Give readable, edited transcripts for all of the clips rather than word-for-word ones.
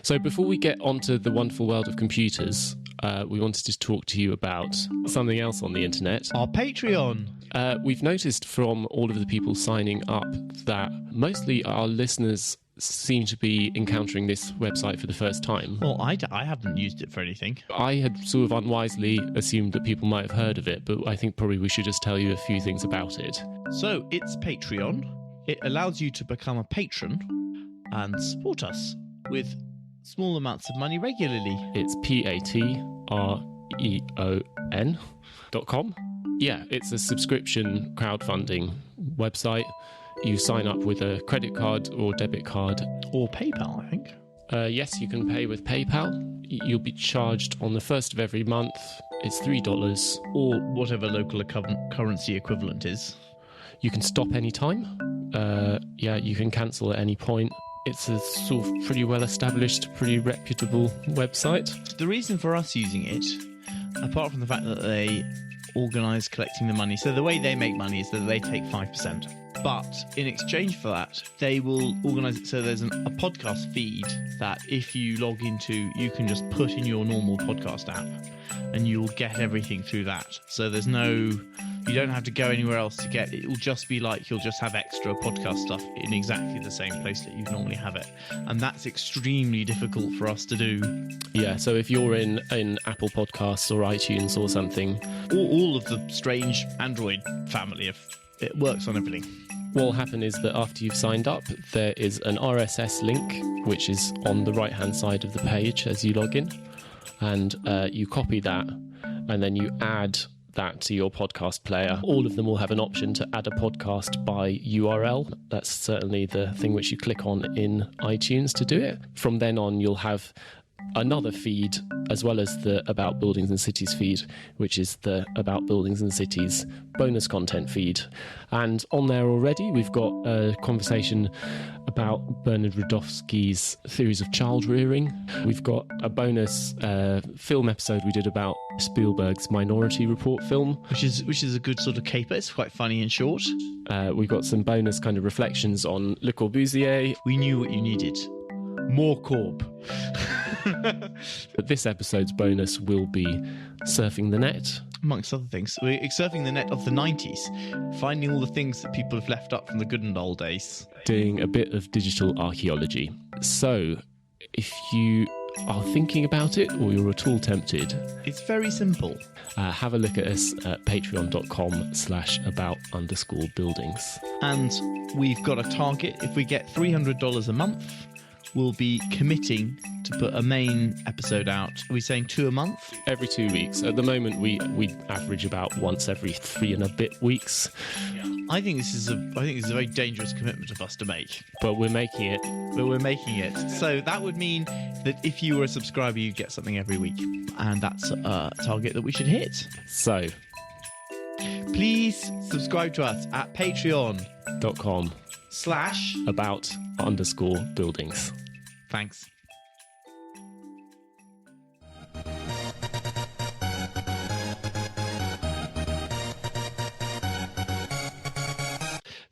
So before we get onto the wonderful world of computers, we wanted to talk to you about something else on the internet. Our Patreon. We've noticed from all of the people signing up that mostly our listeners seem to be encountering this website for the first time. Well, I haven't used it for anything. I had sort of unwisely assumed that people might have heard of it, but I think probably we should just tell you a few things about it. So, it's Patreon. It allows you to become a patron and support us with small amounts of money regularly. It's patreon.com. Yeah, it's a subscription crowdfunding website. You sign up with a credit card or debit card. Or PayPal, I think. Yes, you can pay with PayPal. You'll be charged on the first of every month. It's $3. Or whatever local currency equivalent is. You can stop any time. You can cancel at any point. It's a sort of pretty well-established, pretty reputable website. The reason for us using it, apart from the fact that they organise collecting the money, so the way they make money is that they take 5%. But in exchange for that, they will organise it so there's a podcast feed that if you log into, you can just put in your normal podcast app and you'll get everything through that. So you don't have to go anywhere else to get it. It will just be like you'll just have extra podcast stuff in exactly the same place that you normally have it. And that's extremely difficult for us to do. Yeah, so if you're in Apple Podcasts or iTunes or something, all of the strange Android family, it works on everything. What will happen is that after you've signed up, there is an RSS link, which is on the right-hand side of the page as you log in. And you copy that, and then you add that to your podcast player. All of them will have an option to add a podcast by URL. That's certainly the thing which you click on in iTunes to do it. From then on, you'll have another feed as well as the About Buildings and Cities feed, which is the About Buildings and Cities bonus content feed. And on there already, we've got a conversation about Bernard Rudofsky's theories of child rearing. We've got a bonus film episode we did about Spielberg's Minority Report film, which is a good sort of caper. It's quite funny and short. We've got some bonus kind of reflections on Le Corbusier. We knew what you needed. More Corb. But this episode's bonus will be surfing the net. Amongst other things. We're surfing the net of the 90s, finding all the things that people have left up from the good and old days. Doing a bit of digital archaeology. So, if you are thinking about it or you're at all tempted, it's very simple. Have a look at us at patreon.com/about_buildings. And we've got a target. If we get $300 a month, we'll be committing to put a main episode out. Are we saying 2 a month? Every 2 weeks. At the moment, we average about once every 3 and a bit weeks. I think this is a very dangerous commitment of us to make. But we're making it. So that would mean that if you were a subscriber, you'd get something every week. And that's a target that we should hit. So, please subscribe to us at patreon.com/about_buildings. Thanks.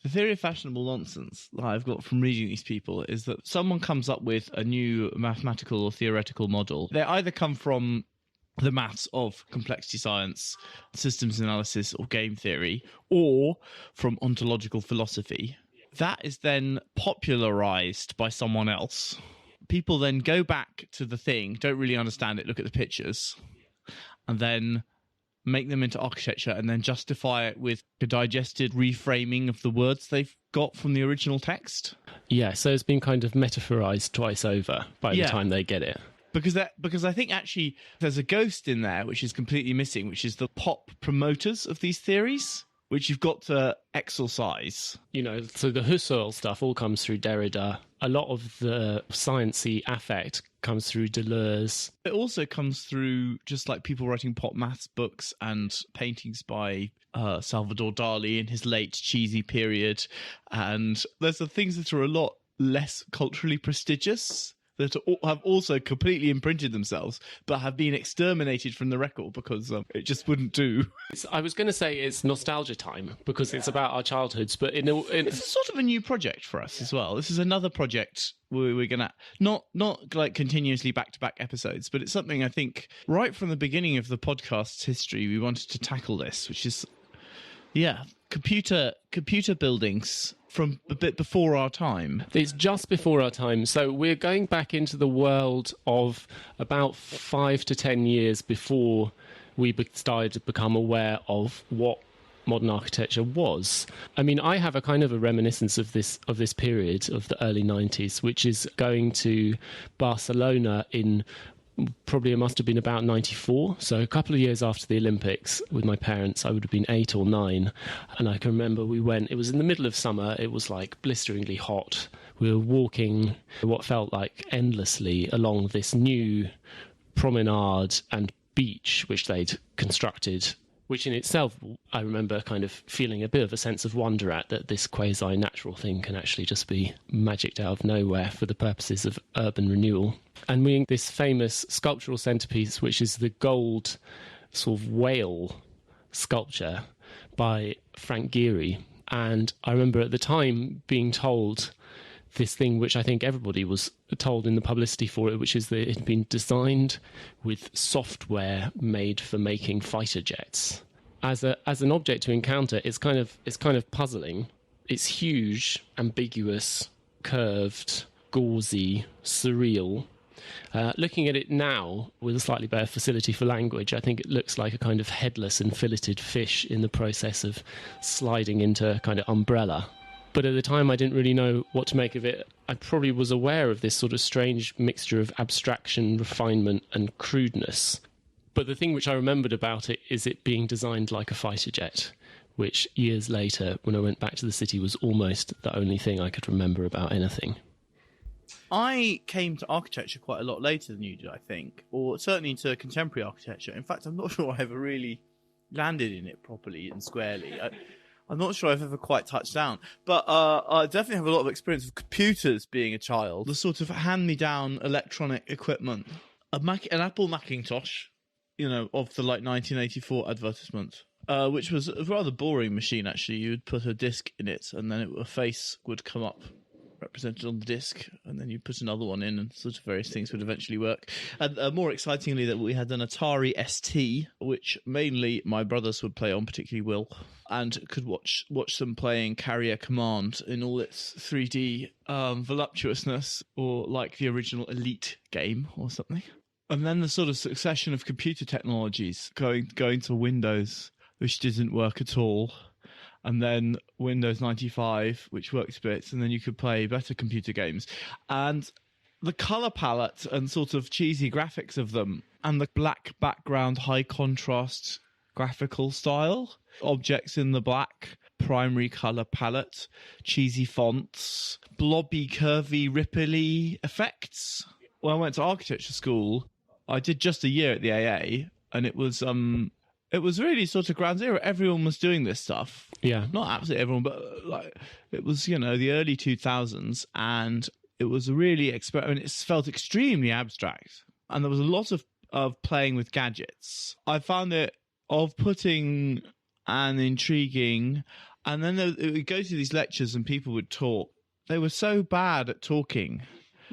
The theory of fashionable nonsense that I've got from reading these people is that someone comes up with a new mathematical or theoretical model. They either come from the maths of complexity science, systems analysis, or game theory, or from ontological philosophy. That is then popularized by someone else. People then go back to the thing, don't really understand it, look at the pictures, and then make them into architecture and then justify it with a digested reframing of the words they've got from the original text. Yeah, so it's been kind of metaphorized twice over by the time they get it. Because I think actually there's a ghost in there which is completely missing, which is the pop promoters of these theories, which you've got to exorcise. You know, so the Husserl stuff all comes through Derrida. A lot of the sciencey affect comes through Deleuze. It also comes through just like people writing pop maths books and paintings by Salvador Dali in his late cheesy period. And there's the things that are a lot less culturally prestigious that have also completely imprinted themselves, but have been exterminated from the record because it just wouldn't do. I was going to say it's nostalgia time because it's about our childhoods, but it's sort of a new project for us as well. This is another project we're going to not like continuously back-to-back episodes, but it's something I think right from the beginning of the podcast's history we wanted to tackle this, which is computer buildings from a bit before our time. It's just before our time. So we're going back into the world of about 5 to 10 years before we started to become aware of what modern architecture was. I mean, I have a kind of a reminiscence of this period of the early 90s, which is going to Barcelona in probably it must have been about 94, so a couple of years after the Olympics with my parents. I would have been 8 or 9, and I can remember we went, it was in the middle of summer, it was like blisteringly hot. We were walking what felt like endlessly along this new promenade and beach which they'd constructed, which in itself I remember kind of feeling a bit of a sense of wonder at, that this quasi-natural thing can actually just be magicked out of nowhere for the purposes of urban renewal. And we this famous sculptural centerpiece, which is the gold sort of whale sculpture by Frank Gehry. And I remember at the time being told this thing, which I think everybody was told in the publicity for it, which is that it had been designed with software made for making fighter jets. As an object to encounter, it's kind of puzzling. It's huge, ambiguous, curved, gauzy, surreal. Looking at it now with a slightly better facility for language, I think it looks like a kind of headless and filleted fish in the process of sliding into a kind of umbrella. But at the time, I didn't really know what to make of it. I probably was aware of this sort of strange mixture of abstraction, refinement, and crudeness. But the thing which I remembered about it is it being designed like a fighter jet, which years later, when I went back to the city, was almost the only thing I could remember about anything. I came to architecture quite a lot later than you did, I think, or certainly into contemporary architecture. In fact, I'm not sure I ever really landed in it properly and squarely. I'm not sure I've ever quite touched down, but I definitely have a lot of experience with computers being a child. The sort of hand-me-down electronic equipment. An Apple Macintosh, of the 1984 advertisement, which was a rather boring machine, actually. You would put a disc in it, and then a face would come up represented on the disc, and then you put another one in, and sort of various things would eventually work. And more excitingly, that we had an Atari ST, which mainly my brothers would play on, particularly Will, and could watch them playing Carrier Command in all its 3D voluptuousness, or like the original Elite game or something. And then the sort of succession of computer technologies going to Windows, which didn't work at all. And then Windows 95, which worked bits, and then you could play better computer games. And the colour palette and sort of cheesy graphics of them, and the black background, high contrast graphical style, objects in the black, primary colour palette, cheesy fonts, blobby, curvy, ripply effects. When I went to architecture school, I did just a year at the AA, and it was really sort of ground zero. Everyone was doing this stuff. Yeah. Not absolutely everyone, but it was, the early 2000s, and it was really it felt extremely abstract. And there was a lot of playing with gadgets. I found it off-putting and intriguing. And then we'd go to these lectures and people would talk. They were so bad at talking.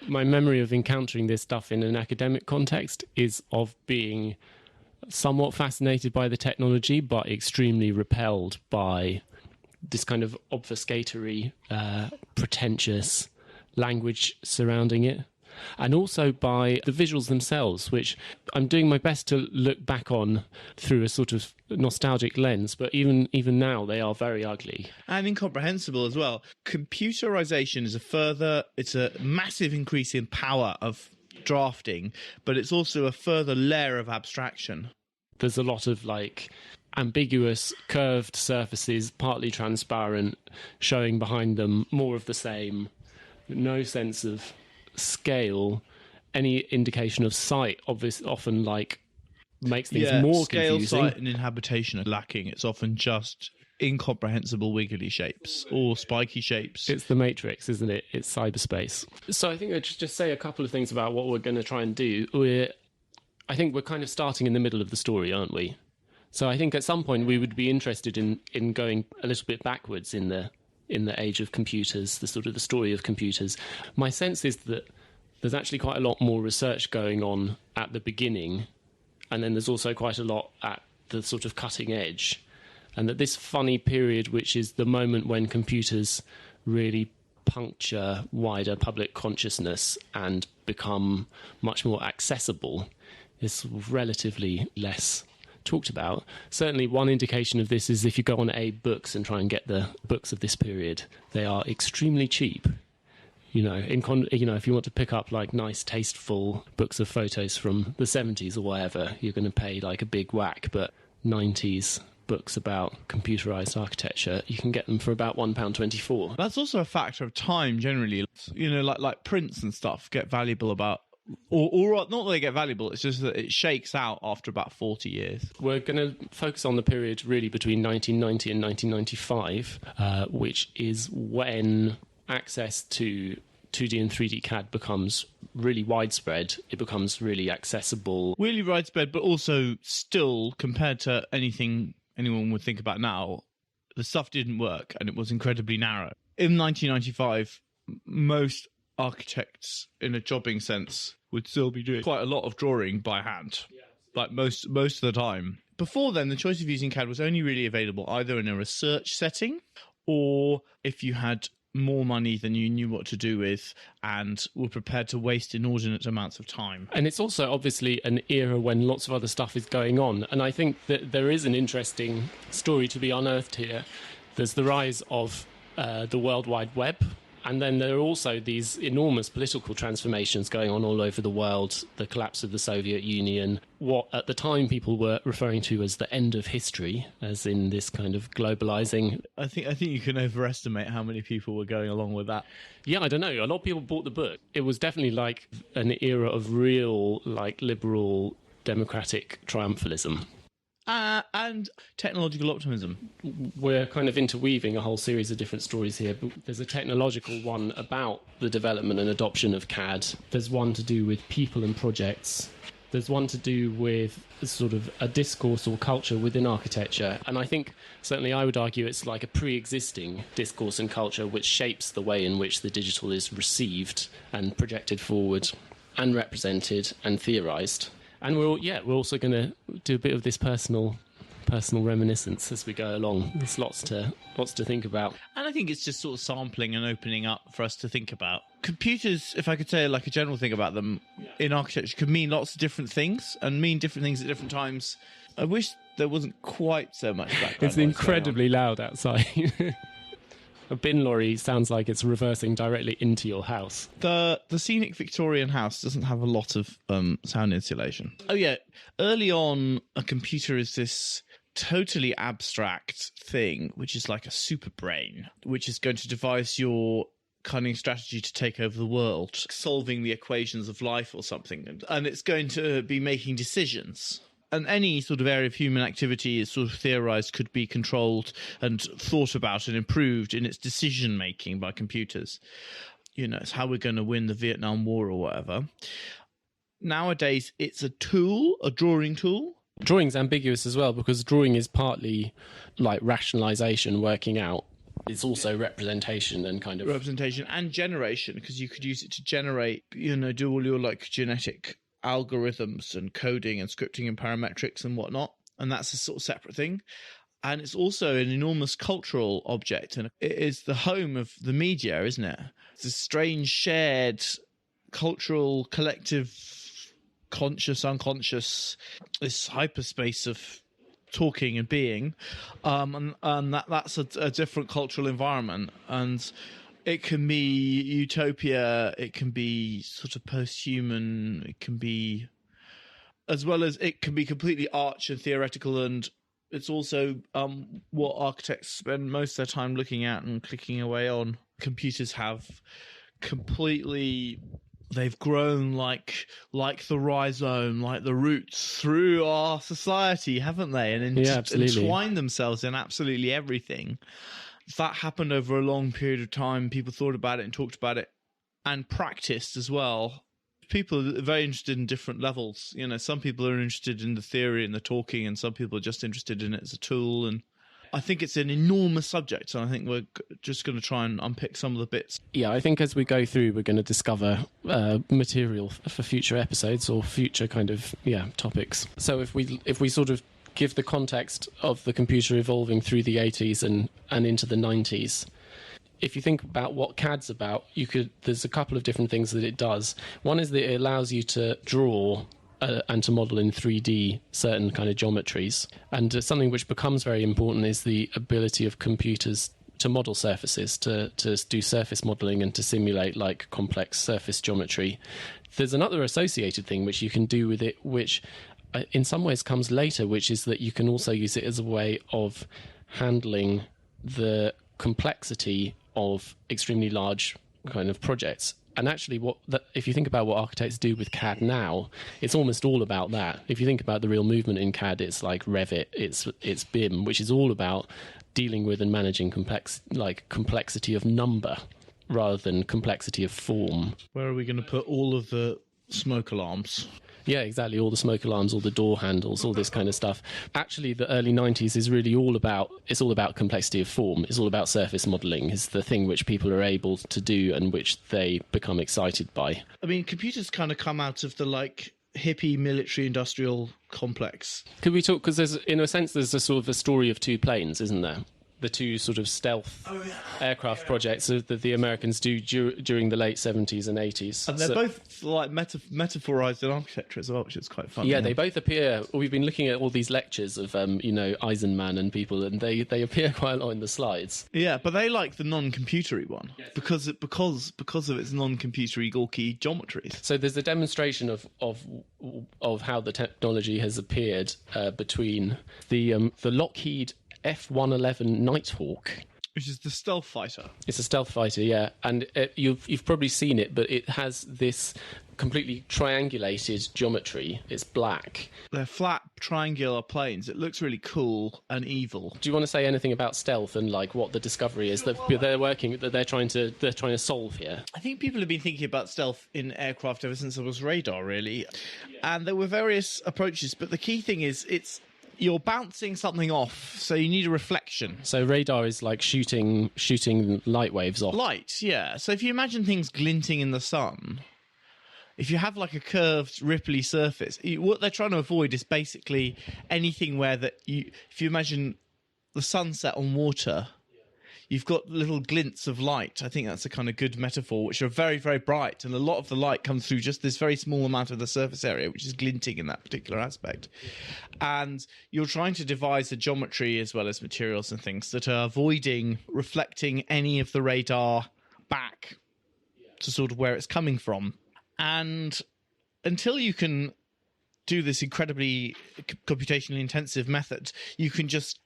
My memory of encountering this stuff in an academic context is of being somewhat fascinated by the technology, but extremely repelled by this kind of obfuscatory, pretentious language surrounding it. And also by the visuals themselves, which I'm doing my best to look back on through a sort of nostalgic lens, but even now they are very ugly. And incomprehensible as well. Computerization is it's a massive increase in power of drafting, but it's also a further layer of abstraction. There's a lot of ambiguous curved surfaces, partly transparent, showing behind them more of the same, no sense of scale, any indication of sight often makes things more scale, confusing. sight and inhabitation are lacking. It's often just incomprehensible wiggly shapes or spiky shapes. It's the Matrix, isn't it? It's cyberspace. So I think I'd just say a couple of things about what we're going to try and do. I think we're kind of starting in the middle of the story, aren't we? So I think at some point we would be interested in going a little bit backwards in the age of computers, the sort of the story of computers. My sense is that there's actually quite a lot more research going on at the beginning, and then there's also quite a lot at the sort of cutting edge. And that this funny period, which is the moment when computers really puncture wider public consciousness and become much more accessible, is relatively less talked about. Certainly one indication of this is if you go on AB+C and try and get the books of this period, they are extremely cheap. If you want to pick up like nice, tasteful books of photos from the 70s or whatever, you're going to pay like a big whack. But 90s books about computerized architecture, you can get them for about £1.24. That's also a factor of time generally. Like prints and stuff get valuable about, or not that they get valuable, it's just that it shakes out after about 40 years. We're going to focus on the period really between 1990 and 1995, which is when access to 2D and 3D CAD becomes really widespread. It becomes really accessible. Really widespread, but also still, compared to anything anyone would think about now, the stuff didn't work and it was incredibly narrow. In 1995, most architects, in a jobbing sense, would still be doing quite a lot of drawing by hand, like most of the time. Before then, the choice of using CAD was only really available either in a research setting or if you had more money than you knew what to do with and were prepared to waste inordinate amounts of time. And it's also obviously an era when lots of other stuff is going on. And I think that there is an interesting story to be unearthed here. There's the rise of the World Wide Web. And then there are also these enormous political transformations going on all over the world, the collapse of the Soviet Union, what at the time people were referring to as the end of history, as in this kind of globalizing. I think you can overestimate how many people were going along with that. Yeah, I don't know. A lot of people bought the book. It was definitely like an era of real, like, liberal, democratic triumphalism. And technological optimism. We're kind of interweaving a whole series of different stories here. But there's a technological one about the development and adoption of CAD. There's one to do with people and projects. There's one to do with sort of a discourse or culture within architecture. And I think, certainly I would argue, it's like a pre-existing discourse and culture which shapes the way in which the digital is received and projected forward and represented and theorised. And we're also going to do a bit of this personal reminiscence as we go along. There's lots to think about. And I think it's just sort of sampling and opening up for us to think about. Computers, if I could say like a general thing about them, in architecture could mean lots of different things and mean different things at different times. I wish there wasn't quite so much background. It's incredibly loud outside. A bin lorry sounds like it's reversing directly into your house. The scenic Victorian house doesn't have a lot of sound insulation. Oh yeah, early on, a computer is this totally abstract thing, which is like a super brain, which is going to devise your cunning strategy to take over the world, solving the equations of life or something, and it's going to be making decisions. And any sort of area of human activity is sort of theorized could be controlled and thought about and improved in its decision-making by computers. It's how we're going to win the Vietnam War or whatever. Nowadays, it's a tool, a drawing tool. Drawing's ambiguous as well because drawing is partly like rationalization, working out. It's also representation and kind of... Representation and generation, because you could use it to generate, do all your like genetic algorithms and coding and scripting and parametrics and whatnot, and that's a sort of separate thing. And it's also an enormous cultural object, and it is the home of the media, isn't it? It's a strange shared cultural collective, conscious, unconscious, this hyperspace of talking and being, and that's a different cultural environment. And it can be utopia, it can be sort of post-human, it can be, as well as it can be completely arch and theoretical, and it's also what architects spend most of their time looking at and clicking away on. Computers have completely they've grown like the rhizome, like the roots through our society, haven't they? And entwined themselves in absolutely everything. That happened over a long period of time. People thought about it and talked about it and practiced as well. People are very interested in different levels. You know, some people are interested in the theory and the talking, and some people are just interested in it as a tool. And I think it's an enormous subject, and I think we're just going to try and unpick some of the bits. Yeah, I think as we go through, we're going to discover material for future episodes or future kind of topics. So if we sort of give the context of the computer evolving through the 80s and into the 90s. If you think about what CAD's about, there's a couple of different things that it does. One is that it allows you to draw and to model in 3D certain kind of geometries. And something which becomes very important is the ability of computers to model surfaces, to do surface modeling and to simulate like complex surface geometry. There's another associated thing which you can do with it, which in some ways comes later, which is that you can also use it as a way of handling the complexity of extremely large kind of projects. And actually, if you think about what architects do with CAD now, it's almost all about that. If you think about the real movement in CAD, it's like Revit, it's BIM, which is all about dealing with and managing complexity of number rather than complexity of form. Where are we going to put all of the smoke alarms? Yeah, exactly. All the smoke alarms, all the door handles, all this kind of stuff. Actually, the early 90s is really all about complexity of form. It's all about surface modelling. It's the thing which people are able to do and which they become excited by. I mean, computers kind of come out of the hippie military industrial complex. Could we talk, because in a sense there's a sort of a story of two planes, isn't there? The two sort of stealth aircraft projects that the Americans do during the late 70s and 80s. And they're both like metaphorized in architecture as well, which is quite fun. Yeah, they both appear. We've been looking at all these lectures of, Eisenman and people, and they appear quite a lot in the slides. Yeah, but they like the non-computery one because of its non-computery gawky geometries. So there's a demonstration of how the technology has appeared between the Lockheed F-111 Nighthawk, which is the stealth fighter. It's a stealth fighter, yeah, and you've probably seen it, but it has this completely triangulated geometry. It's black. They're flat triangular planes. It looks really cool and evil. Do you want to say anything about stealth and like what the discovery is that they're trying to solve here? I think people have been thinking about stealth in aircraft ever since there was radar, really, and there were various approaches. But the key thing is you're bouncing something off, so you need a reflection. So radar is like shooting light waves off. Light, yeah. So if you imagine things glinting in the sun, if you have like a curved, ripply surface, what they're trying to avoid is basically anything where if you imagine the sunset on water, you've got little glints of light. I think that's a kind of good metaphor, which are very, very bright. And a lot of the light comes through just this very small amount of the surface area, which is glinting in that particular aspect. And you're trying to devise a geometry as well as materials and things that are avoiding reflecting any of the radar back to sort of where it's coming from. And until you can do this incredibly computationally intensive method, you can just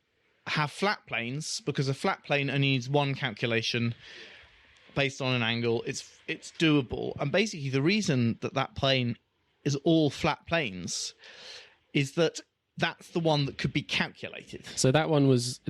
have flat planes, because a flat plane only needs one calculation based on an angle. It's doable. And basically the reason that plane is all flat planes is that that's the one that could be calculated. So that one was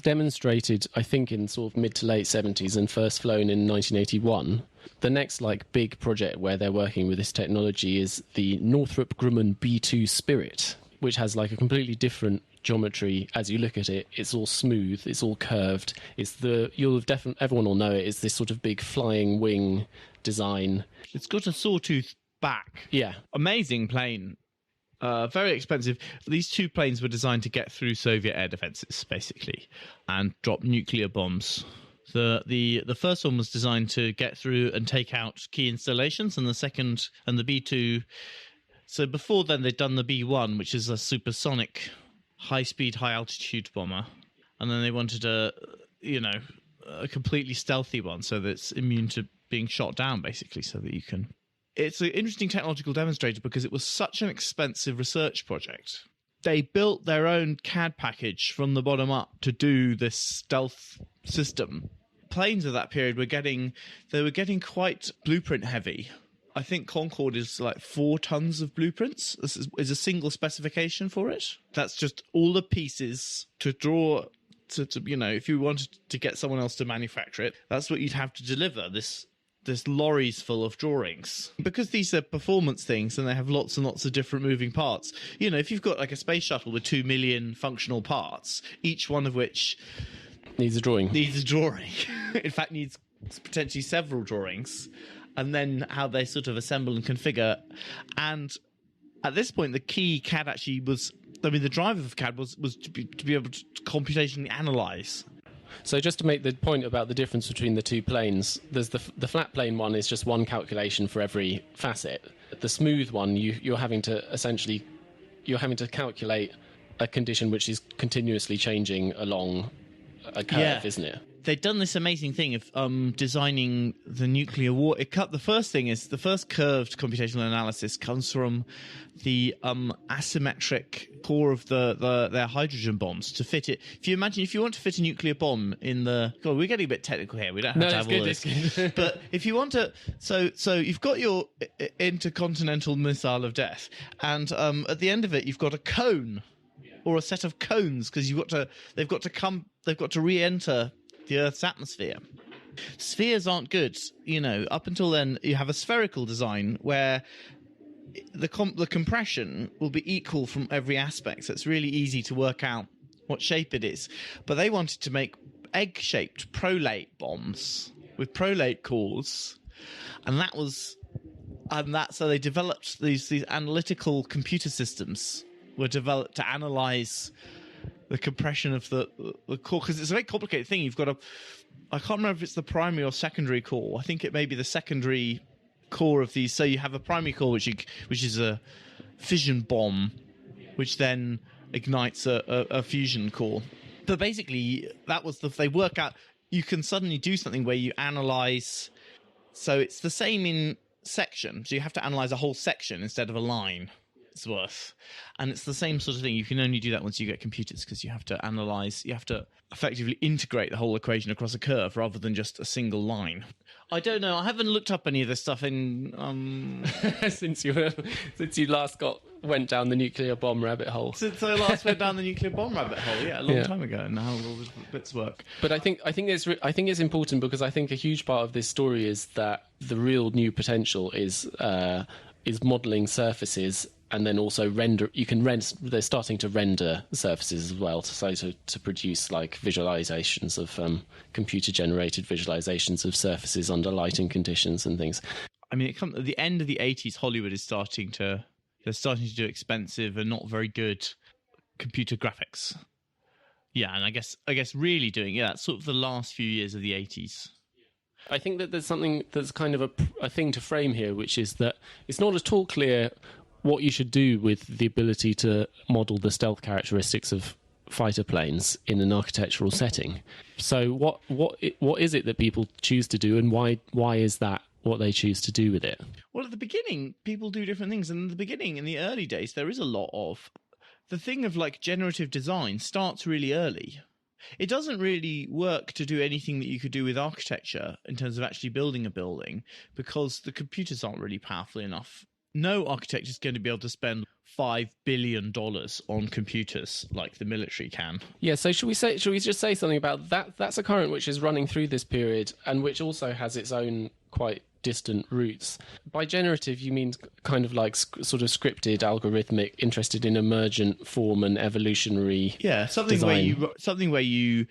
demonstrated, I think, in sort of mid to late 70s and first flown in 1981. The next big project where they're working with this technology is the Northrop Grumman B2 Spirit, which has a completely different geometry. As you look at it, it's all smooth, it's all curved. Everyone will know it. It's this sort of big flying wing design. It's got a sawtooth back. Yeah, amazing plane. Very expensive. These two planes were designed to get through Soviet air defenses, basically, and drop nuclear bombs. The first one was designed to get through and take out key installations, and the second, and the B2. So before then, they'd done the B1, which is a supersonic, high-speed, high-altitude bomber, and then they wanted a completely stealthy one, so that it's immune to being shot down, basically, so that you can. It's an interesting technological demonstrator because it was such an expensive research project. They built their own CAD package from the bottom up to do this stealth system. Planes of that period were getting quite blueprint heavy. I think Concorde is like 4 tons of blueprints. This is a single specification for it. That's just all the pieces to draw. To if you wanted to get someone else to manufacture it, that's what you'd have to deliver. This lorries full of drawings. Because these are performance things and they have lots and lots of different moving parts. If you've got like a space shuttle with 2 million functional parts, each one of which needs a drawing. In fact, needs potentially several drawings. And then how they sort of assemble and configure. And at this point, the key CAD actually was... the driver of CAD was to be able to computationally analyse. So just to make the point about the difference between the two planes, there's the flat plane one is just one calculation for every facet. The smooth one, you're having to calculate a condition which is continuously changing along a curve, isn't it? They'd done this amazing thing of designing the nuclear war. The first thing is the first curved computational analysis comes from the asymmetric core of their hydrogen bombs to fit it. If you want to fit a nuclear bomb in the... God, we're getting a bit technical here. We don't have to have all this. It's good. But if you want to... So you've got your intercontinental missile of death, and at the end of it, you've got a cone or a set of cones because they've got to re-enter the Earth's atmosphere. Spheres aren't good, up until then you have a spherical design where the compression will be equal from every aspect, so it's really easy to work out what shape it is. But they wanted to make egg-shaped prolate bombs with prolate cores, so they developed these analytical computer systems were developed to analyze the compression of the core, because it's a very complicated thing. You've got I can't remember if it's the primary or secondary core. I think it may be the secondary core of these. So you have a primary core, which is a fission bomb, which then ignites a fusion core. But basically, they work out, you can suddenly do something where you analyze. So it's the same in section. So you have to analyze a whole section instead of a line. It's worth. And it's the same sort of thing. You can only do that once you get computers, because you have to effectively integrate the whole equation across a curve rather than just a single line. I don't know. I haven't looked up any of this stuff in since you last went down the nuclear bomb rabbit hole. Since I last went down the nuclear bomb rabbit hole, a long time ago, and now all the bits work. But I think it's important, because I think a huge part of this story is that the real new potential is modelling surfaces. And then also they're starting to render surfaces as well, to produce like visualizations of computer-generated visualizations of surfaces under lighting conditions and things. I mean, at the end of the 80s, Hollywood is starting to do expensive and not very good computer graphics. Yeah, and I guess really doing that's sort of the last few years of the 80s. I think that there's something that's kind of a thing to frame here, which is that it's not at all clear what you should do with the ability to model the stealth characteristics of fighter planes in an architectural setting. So what is it that people choose to do, and why is that what they choose to do with it? Well, at the beginning, people do different things. And in the early days, there is a lot of... The thing of like generative design starts really early. It doesn't really work to do anything that you could do with architecture in terms of actually building a building, because the computers aren't really powerful enough. No architect is going to be able to spend $5 billion on computers like the military can. Yeah, so should we just say something about that? That's a current which is running through this period, and which also has its own quite distant roots. By generative, you mean kind of like sort of scripted, algorithmic, interested in emergent form and evolutionary. Yeah, something where you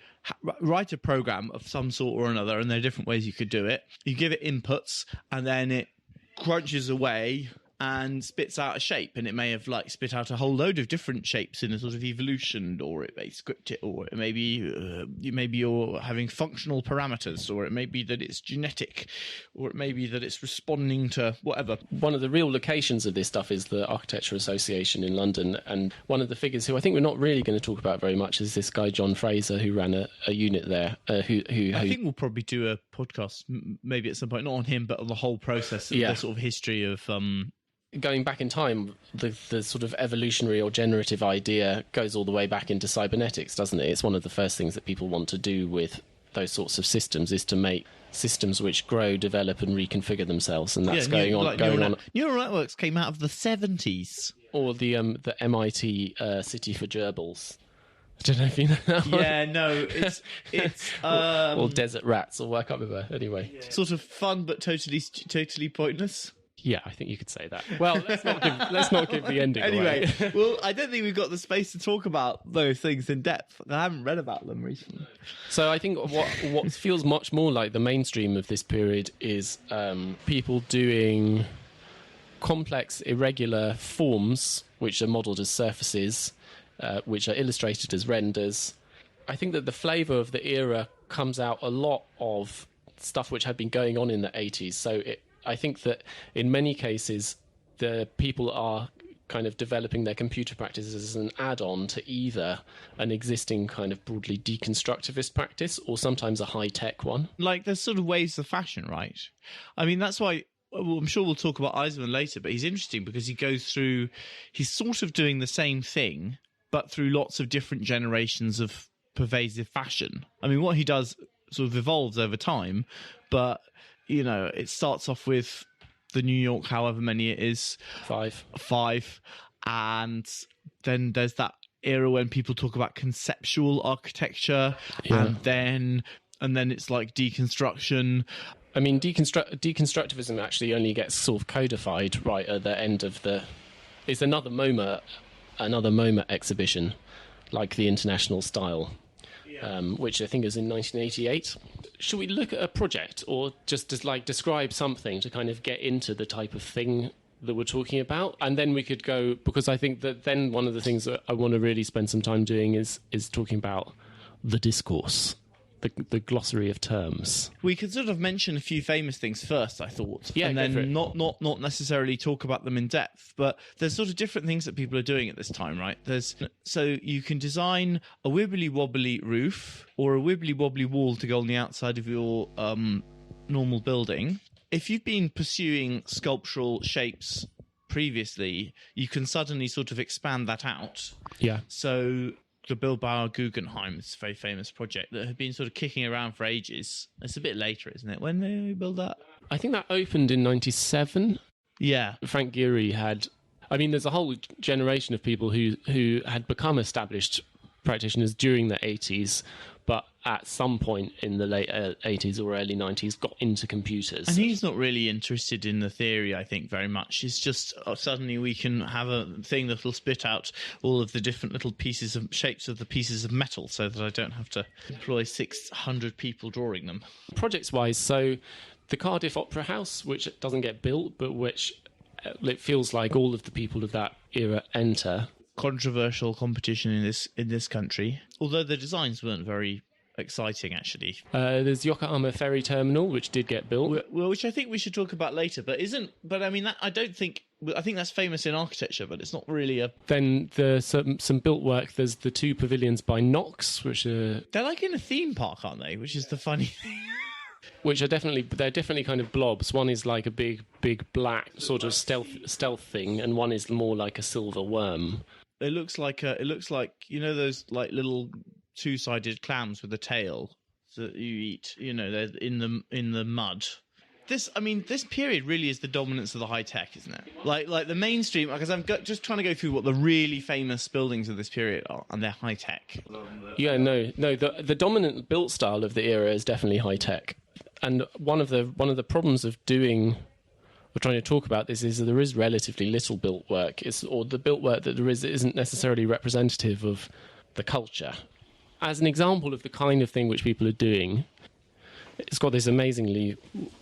write a program of some sort or another, and there are different ways you could do it. You give it inputs, and then it crunches away and spits out a shape, and it may have like spit out a whole load of different shapes in a sort of evolution, or it may script it, or it may be maybe you're having functional parameters, or it may be that it's genetic, or it may be that it's responding to whatever. One of the real locations of this stuff is the Architecture Association in London, and one of the figures who I think we're not really going to talk about very much is this guy John Fraser, who ran a unit there. I think we'll probably do a podcast maybe at some point, not on him, but on the whole process, the sort of history of going back in time. The sort of evolutionary or generative idea goes all the way back into cybernetics, doesn't it? It's one of the first things that people want to do with those sorts of systems is to make systems which grow, develop, and reconfigure themselves, and that's Yeah, going on. Neural networks came out of the 70s. Or the MIT City for Gerbils. I don't know if you know that one. Yeah, no, it's Or Desert Rats, or I can't remember. Anyway, sort of fun but totally pointless. yeah, I think you could say that. Well, let's not give the ending Anyway, away. well, I don't think we've got the space to talk about those things in depth. I haven't read about them recently. So I think what feels much more like the mainstream of this period is people doing complex, irregular forms which are modelled as surfaces, which are illustrated as renders. I think that the flavour of the era comes out a lot of stuff which had been going on in the 80s. So I think that in many cases, the people are kind of developing their computer practices as an add-on to either an existing kind of broadly deconstructivist practice or sometimes a high-tech one. Like, there's sort of waves of fashion, right? I mean, that's why... Well, I'm sure we'll talk about Eisenman later, but he's interesting because he's sort of doing the same thing, but through lots of different generations of pervasive fashion. I mean, what he does sort of evolves over time, but, it starts off with the New York, however many it is. Five. And then there's that era when people talk about conceptual architecture, and then it's like deconstruction. I mean, deconstructivism actually only gets sort of codified right at the end of it's another MoMA exhibition, like the International Style, which I think is in 1988. Should we look at a project or just describe something to kind of get into the type of thing that we're talking about? And then we could go, because I think that then one of the things that I want to really spend some time doing is talking about the discourse. The glossary of terms. We could sort of mention a few famous things first, I thought, and then not necessarily talk about them in depth. But there's sort of different things that people are doing at this time, right? So you can design a wibbly wobbly roof or a wibbly wobbly wall to go on the outside of your normal building. If you've been pursuing sculptural shapes previously, you can suddenly sort of expand that out. Yeah. So the Bilbao Guggenheim is a very famous project that had been sort of kicking around for ages. It's a bit later, isn't it? When did they build that? I think that opened in 97. Yeah. Frank Gehry there's a whole generation of people who had become established practitioners during the 80s, but at some point in the late 80s or early 90s got into computers. And he's not really interested in the theory, I think, very much. It's just suddenly we can have a thing that'll spit out all of the different little shapes of the pieces of metal so that I don't have to employ 600 people drawing them. Projects-wise, so the Cardiff Opera House, which doesn't get built, but which it feels like all of the people of that era enter. Controversial competition in this country, although the designs weren't very exciting, actually. There's Yokohama Ferry Terminal, which did get built. Well, which I think we should talk about later, but I mean, I think that's famous in architecture, but it's not really a... Then there's some built work. There's the two pavilions by Knox, which are... They're like in a theme park, aren't they? Which is the funny thing. Which are definitely kind of blobs. One is like a big black sort of stealth thing, and one is more like a silver worm. It looks like those like little two-sided clams with a tail that you eat. They're in the mud. This period really is the dominance of the high tech, isn't it? Like the mainstream. Because I'm just trying to go through what the really famous buildings of this period are, and they're high tech. Yeah, no. The dominant built style of the era is definitely high tech, and one of the problems of doing. We're trying to talk about this is that there is relatively little built work, or the built work that there is isn't necessarily representative of the culture. As an example of the kind of thing which people are doing, it's got this amazingly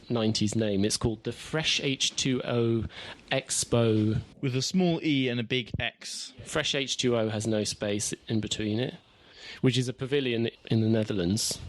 90s name. It's called the Fresh H2O Expo. With a small E and a big X. Fresh H2O has no space in between it, which is a pavilion in the Netherlands.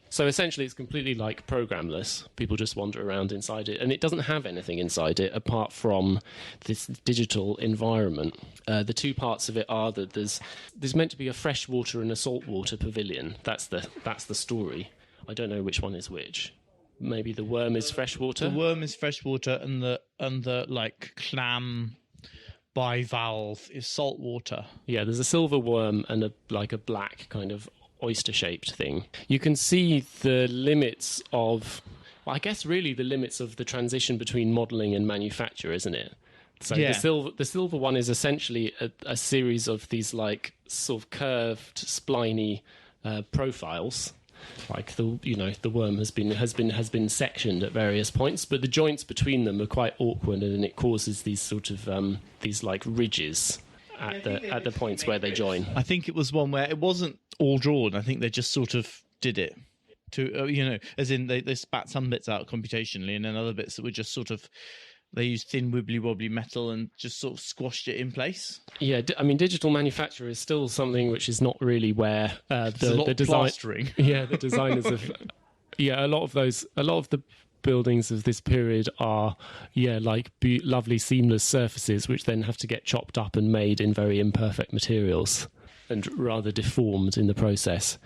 So essentially it's completely like programless. People just wander around inside it. And it doesn't have anything inside it apart from this digital environment. The two parts of it are that there's meant to be a freshwater and a saltwater pavilion. That's the story. I don't know which one is which. Maybe the worm is freshwater? The worm is freshwater and the like clam bivalve is saltwater. Yeah, there's a silver worm and a black kind of oyster-shaped thing. You can see the limits of, well, I guess really the limits of the transition between modelling and manufacture, isn't it? So Yeah. the silver one is essentially a series of these like sort of curved, spliny profiles. Like the worm has been sectioned at various points, but the joints between them are quite awkward, and it causes these sort of these like ridges at the points where they join. I think it was one where it wasn't all drawn. I think they just sort of did it to, as in they spat some bits out computationally, and then other bits that were just sort of, they used thin wibbly wobbly metal and just sort of squashed it in place. Yeah, I mean, digital manufacture is still something which is not really where the design. Plastering. Yeah, the designers of. Yeah, a lot of the buildings of this period are like lovely seamless surfaces which then have to get chopped up and made in very imperfect materials and rather deformed in the process.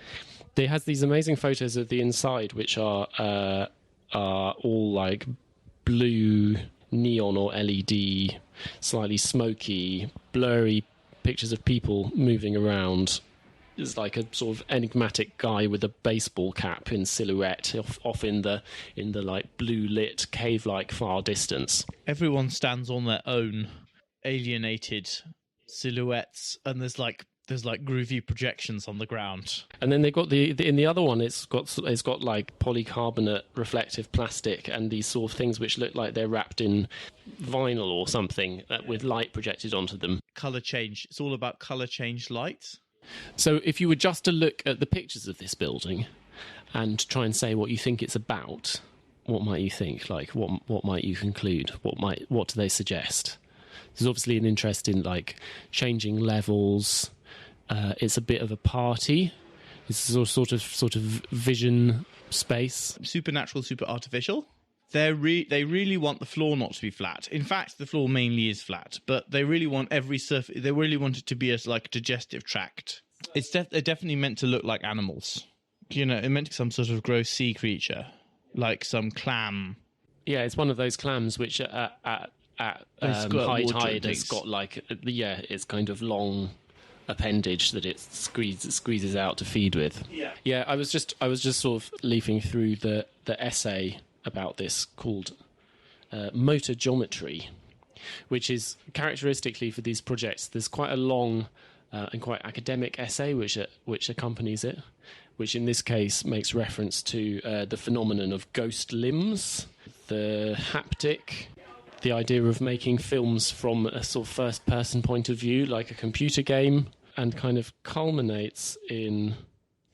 It has these amazing photos of the inside which are all like blue neon or LED, slightly smoky, blurry pictures of people moving around. It's like a sort of enigmatic guy with a baseball cap in silhouette off in the like blue lit cave like far distance. Everyone stands on their own alienated silhouettes, and there's like groovy projections on the ground. And then they've got in the other one, it's got like polycarbonate reflective plastic and these sort of things which look like they're wrapped in vinyl or something with light projected onto them. Color change. It's all about color change light. So if you were just to look at the pictures of this building and try and say what you think it's about, what might you think? Like what might you conclude? What do they suggest? There's obviously an interest in like changing levels. It's a bit of a party. It's a sort of vision space. Supernatural, super artificial. They really want the floor not to be flat. In fact, the floor mainly is flat, but they really want every surface. They really want it to be as like a digestive tract. It's they're definitely meant to look like animals. It meant to be some sort of gross sea creature, like some clam. Yeah, it's one of those clams which at high tide has got like it's kind of long appendage that it squeezes out to feed with. Yeah. I was just sort of leafing through the essay about this called motor geometry, which is characteristically for these projects. There's quite a long and quite academic essay which accompanies it, which in this case makes reference to the phenomenon of ghost limbs, the haptic, the idea of making films from a sort of first-person point of view, like a computer game, and kind of culminates in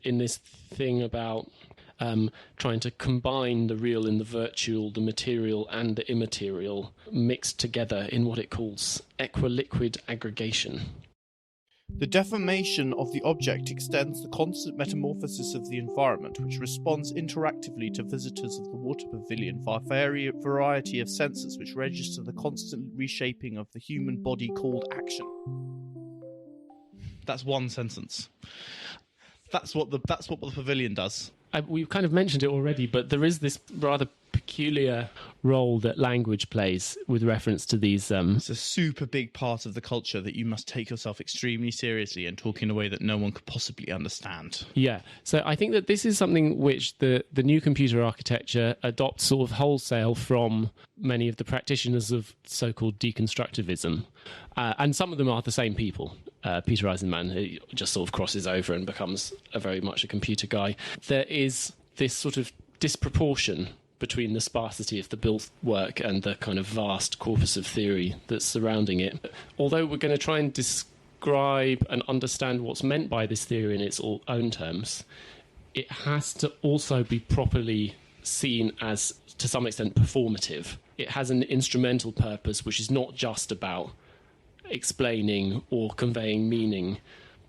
this thing about trying to combine the real and the virtual, the material and the immaterial, mixed together in what it calls equiliquid aggregation. The deformation of the object extends the constant metamorphosis of the environment, which responds interactively to visitors of the water pavilion via a variety of sensors which register the constant reshaping of the human body called action. That's one sentence. That's what the pavilion does. We've kind of mentioned it already, but there is this rather peculiar role that language plays with reference to these. It's a super big part of the culture that you must take yourself extremely seriously and talk in a way that no one could possibly understand. Yeah, so I think that this is something which the new computer architecture adopts sort of wholesale from many of the practitioners of so-called deconstructivism. And some of them are the same people. Peter Eisenman, who just sort of crosses over and becomes very much a computer guy. There is this sort of disproportion between the sparsity of the built work and the kind of vast corpus of theory that's surrounding it. Although we're going to try and describe and understand what's meant by this theory in its own terms, it has to also be properly seen as, to some extent, performative. It has an instrumental purpose which is not just about explaining or conveying meaning,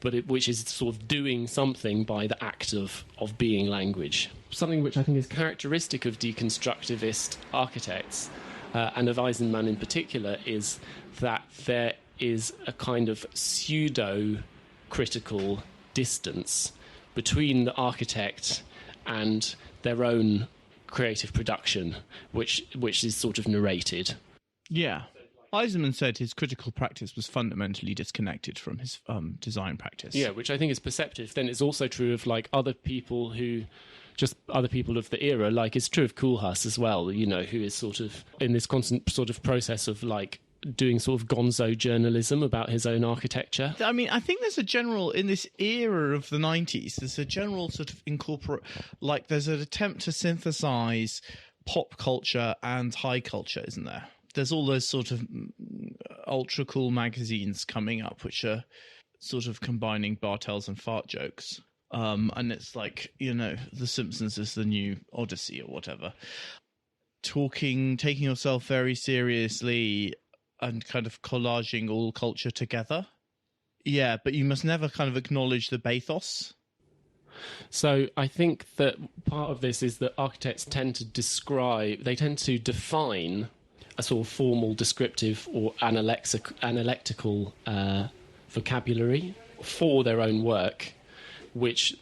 but which is sort of doing something by the act of being language. Something which I think is characteristic of deconstructivist architects, and of Eisenman in particular, is that there is a kind of pseudo-critical distance between the architect and their own creative production, which is sort of narrated. Yeah. Eisenman said his critical practice was fundamentally disconnected from his design practice. Yeah, which I think is perceptive. Then it's also true of like other people of the era. Like it's true of Koolhaas as well, you know, who is sort of in this constant sort of process of like doing sort of gonzo journalism about his own architecture. I mean, I think there's a general, in this era of the 90s, there's a general sort of there's an attempt to synthesize pop culture and high culture, isn't there? There's all those sort of ultra cool magazines coming up, which are sort of combining Bartels and fart jokes. And it's like, you know, The Simpsons is the new Odyssey or whatever. Taking yourself very seriously and kind of collaging all culture together. Yeah, but you must never kind of acknowledge the bathos. So I think that part of this is that architects tend to define a sort of formal, descriptive or analectical vocabulary for their own work, which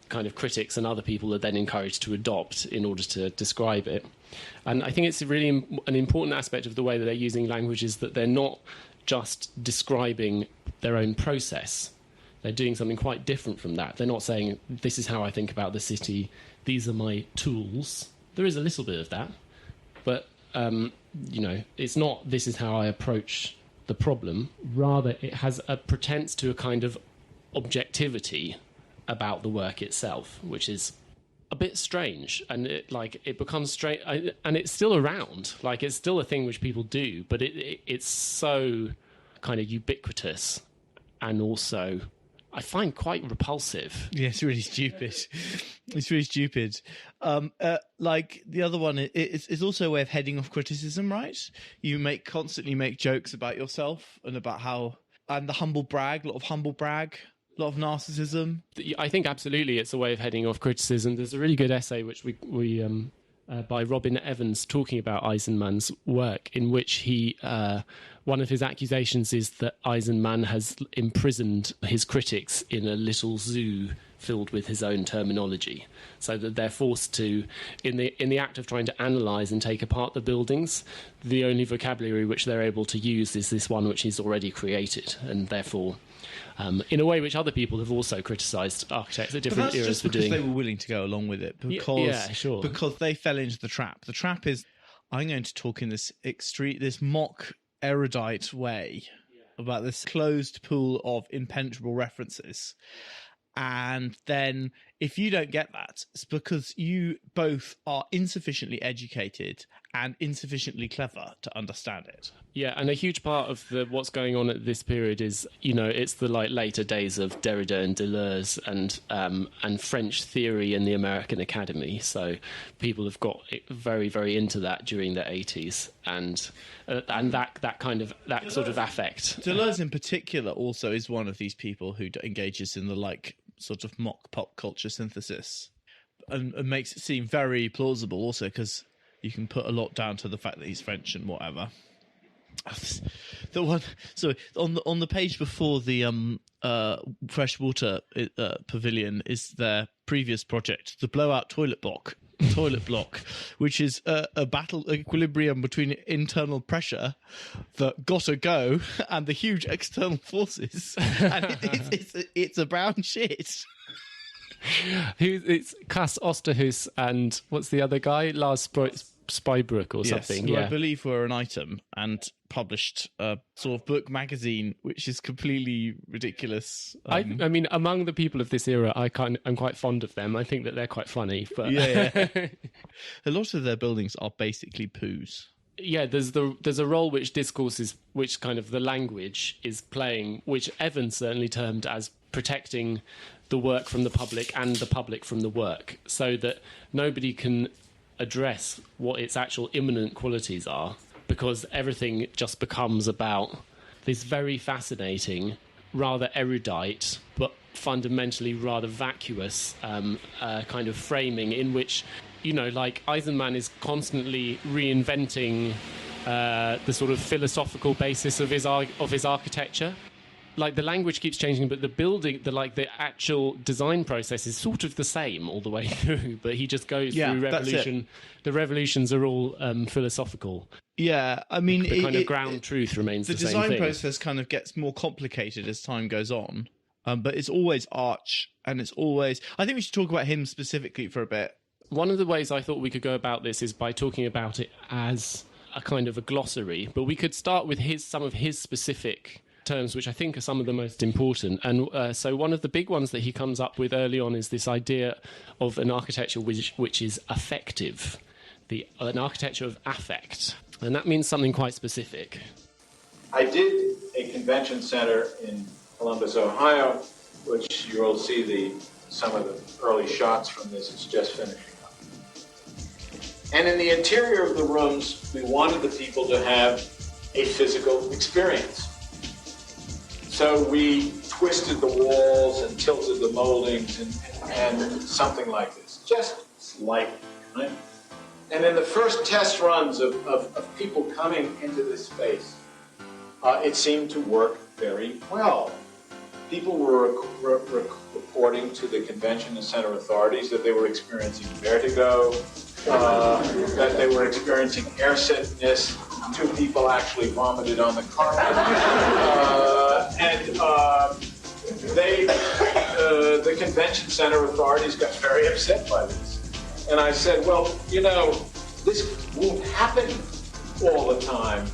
kind of critics and other people are then encouraged to adopt in order to describe it. And I think it's really an important aspect of the way that they're using language is that they're not just describing their own process. They're doing something quite different from that. They're not saying, this is how I think about the city, these are my tools. There is a little bit of that, but you know, it's not this is how I approach the problem. Rather, it has a pretense to a kind of objectivity about the work itself, which is a bit strange, and it becomes strange, and it's still around. Like it's still a thing which people do, but it's so kind of ubiquitous, and also I find quite repulsive. Yeah, it's really stupid. It's really stupid. Like the other one, it's also a way of heading off criticism, right? You constantly make jokes about yourself and about and the humble brag, a lot of narcissism. I think absolutely it's a way of heading off criticism. There's a really good essay which we by Robin Evans talking about Eisenman's work, in which he one of his accusations is that Eisenman has imprisoned his critics in a little zoo filled with his own terminology, so that they're forced to, in the act of trying to analyse and take apart the buildings, the only vocabulary which they're able to use is this one which he's already created, and therefore in a way which other people have also criticised architects at different eras for doing. They were willing to go along with it because they fell into the trap. The trap is, I'm going to talk in this mock erudite way about this closed pool of impenetrable references. And then if you don't get that, it's because you both are insufficiently educated and insufficiently clever to understand it. Yeah, and a huge part of what's going on at this period is, you know, it's the later days of Derrida and Deleuze and French theory in the American Academy. So people have got very, very into that during the 80s, and that sort of affect. Deleuze in particular also is one of these people who engages in the sort of mock pop culture synthesis, and makes it seem very plausible also because you can put a lot down to the fact that he's French and whatever. The one, sorry, on the page before the freshwater pavilion is their previous project, the blowout toilet block, which is a battle equilibrium between internal pressure, the gotta go, and the huge external forces, and it's a brown shit. It's Cass Osterhuis and what's the other guy? Lars Spybrook or something. Yes, yeah. I believe were an item and published a sort of book magazine, which is completely ridiculous. I mean, among the people of this era, I'm quite fond of them. I think that they're quite funny. But yeah. A lot of their buildings are basically poos. Yeah, there's a role which discourses, which kind of the language is playing, which Evans certainly termed as protecting the work from the public and the public from the work, so that nobody can address what its actual immanent qualities are, because everything just becomes about this very fascinating, rather erudite, but fundamentally rather vacuous kind of framing in which, you know, like Eisenman is constantly reinventing the sort of philosophical basis of his architecture. like the language keeps changing, but the building, the actual design process is sort of the same all the way through. But he just goes through revolution. The revolutions are all philosophical. Yeah, I mean, The kind of ground truth remains the same thing. The design process kind of gets more complicated as time goes on, but it's always Arch, and it's always... I think we should talk about him specifically for a bit. One of the ways I thought we could go about this is by talking about it as a kind of a glossary, but we could start with some of his specific terms, which I think are some of the most important. And so one of the big ones that he comes up with early on is this idea of an architecture which is affective, an architecture of affect. And that means something quite specific. I did a convention center in Columbus, Ohio, which you will see some of the early shots from this. It's just finishing up. And in the interior of the rooms, we wanted the people to have a physical experience. So we twisted the walls and tilted the moldings and something like this, just slightly, right? And in the first test runs of people coming into this space, it seemed to work very well. People were reporting to the convention and center authorities that they were experiencing vertigo, that they were experiencing air sickness. 2 people actually vomited on the carpet. The convention center authorities got very upset by this. And I said, well, this won't happen all the time.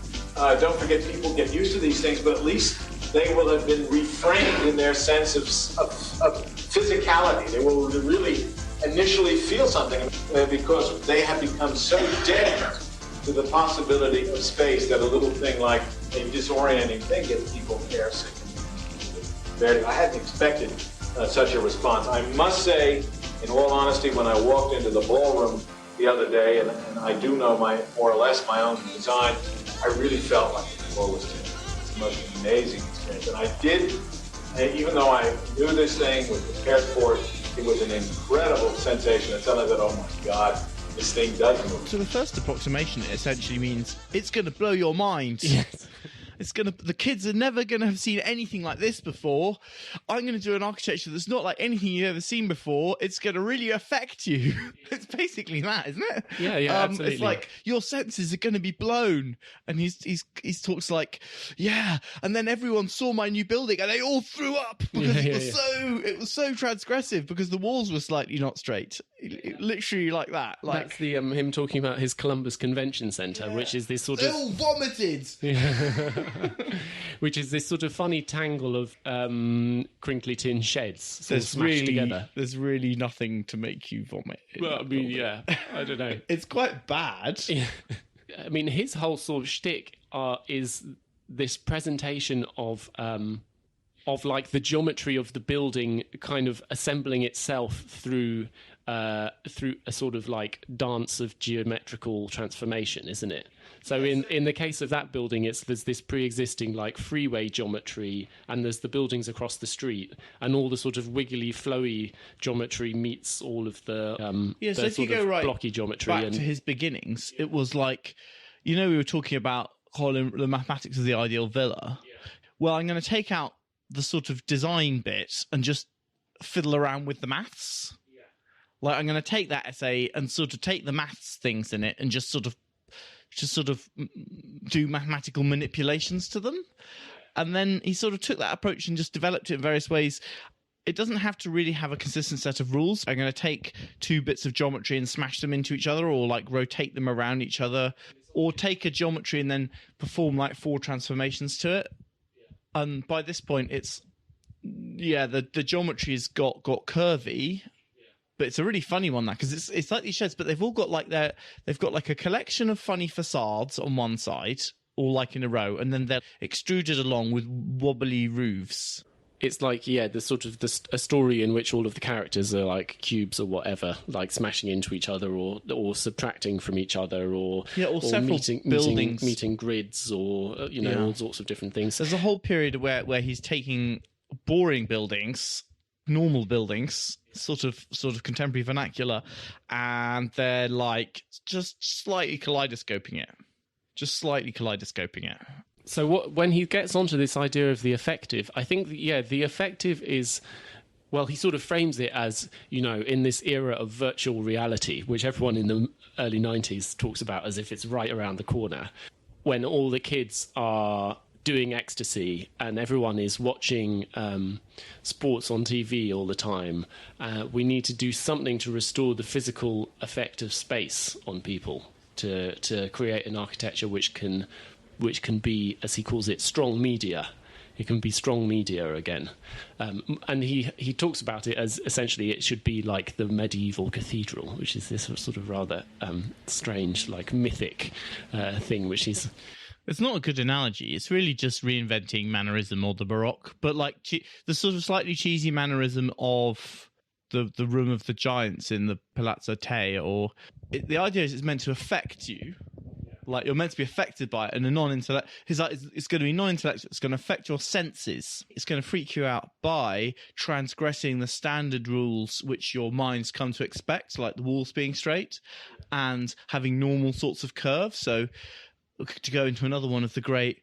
Don't forget, people get used to these things, but at least they will have been reframed in their sense of physicality. They will really initially feel something because they have become so dead to the possibility of space that a little thing like a disorienting thing gets people airsick. I hadn't expected such a response. I must say, in all honesty, when I walked into the ballroom the other day, and I do know more or less my own design, I really felt like the floor was tinted. It's the most amazing experience. And I did, even though I knew this thing, was prepared for it, it was an incredible sensation. It's something that, oh my God, this thing does move. So the first approximation, it essentially means it's going to blow your mind. Yes. The kids are never going to have seen anything like this before. I'm going to do an architecture that's not like anything you've ever seen before. It's going to really affect you. It's basically that, isn't it? Yeah, absolutely. It's like your senses are going to be blown. And he talks like, yeah. And then everyone saw my new building and they all threw up because it was so transgressive because the walls were slightly not straight. Literally like that. Like, that's the him talking about his Columbus Convention Center, which is this sort they of... all vomited. Yeah. Which is this sort of funny tangle of crinkly tin sheds smashed together. There's really nothing to make you vomit. Well, I mean, yeah, I don't know. It's quite bad. Yeah. I mean, his whole sort of shtick is this presentation of like the geometry of the building kind of assembling itself through a sort of like dance of geometrical transformation, isn't it? So in the case of that building, there's this pre-existing like freeway geometry, and there's the buildings across the street, and all the sort of wiggly, flowy geometry meets all of the so if you go blocky geometry. Back to his beginnings, it was like, we were talking about the mathematics of the ideal villa. Yeah. Well, I'm going to take out the sort of design bit and just fiddle around with the maths. Yeah. Like I'm going to take that essay and sort of take the maths things in it and just sort of do mathematical manipulations to them. And then he sort of took that approach and just developed it in various ways. It doesn't have to really have a consistent set of rules. I'm going to take 2 bits of geometry and smash them into each other, or like rotate them around each other, or take a geometry and then perform like 4 transformations to it. And by this point, it's, the geometry's got curvy. But it's a really funny one, that, because it's like these sheds, but they've all got like they've got like a collection of funny facades on one side, all like in a row, and then they're extruded along with wobbly roofs. It's like, there's sort of a story in which all of the characters are like cubes or whatever, like smashing into each other or subtracting from each other, or several buildings meeting grids, or all sorts of different things. There's a whole period where he's taking boring buildings, normal buildings, sort of contemporary vernacular, and they're like just slightly kaleidoscoping it. So when he gets onto this idea of the affective, I think, the affective is, well, he sort of frames it as, in this era of virtual reality, which everyone in the early 90s talks about as if it's right around the corner, when all the kids are doing ecstasy and everyone is watching sports on TV all the time. We need to do something to restore the physical effect of space on people, to create an architecture which can be, as he calls it, strong media. It can be strong media again. And he talks about it as essentially it should be like the medieval cathedral, which is this sort of rather strange, like mythic thing, which is... It's not a good analogy. It's really just reinventing mannerism or the Baroque, but like the sort of slightly cheesy mannerism of the Room of the Giants in the Palazzo Te, or the idea is it's meant to affect you. Like, you're meant to be affected by it, and it's going to be non-intellectual. It's going to affect your senses. It's going to freak you out by transgressing the standard rules which your minds come to expect, like the walls being straight and having normal sorts of curves. So, to go into another one of the great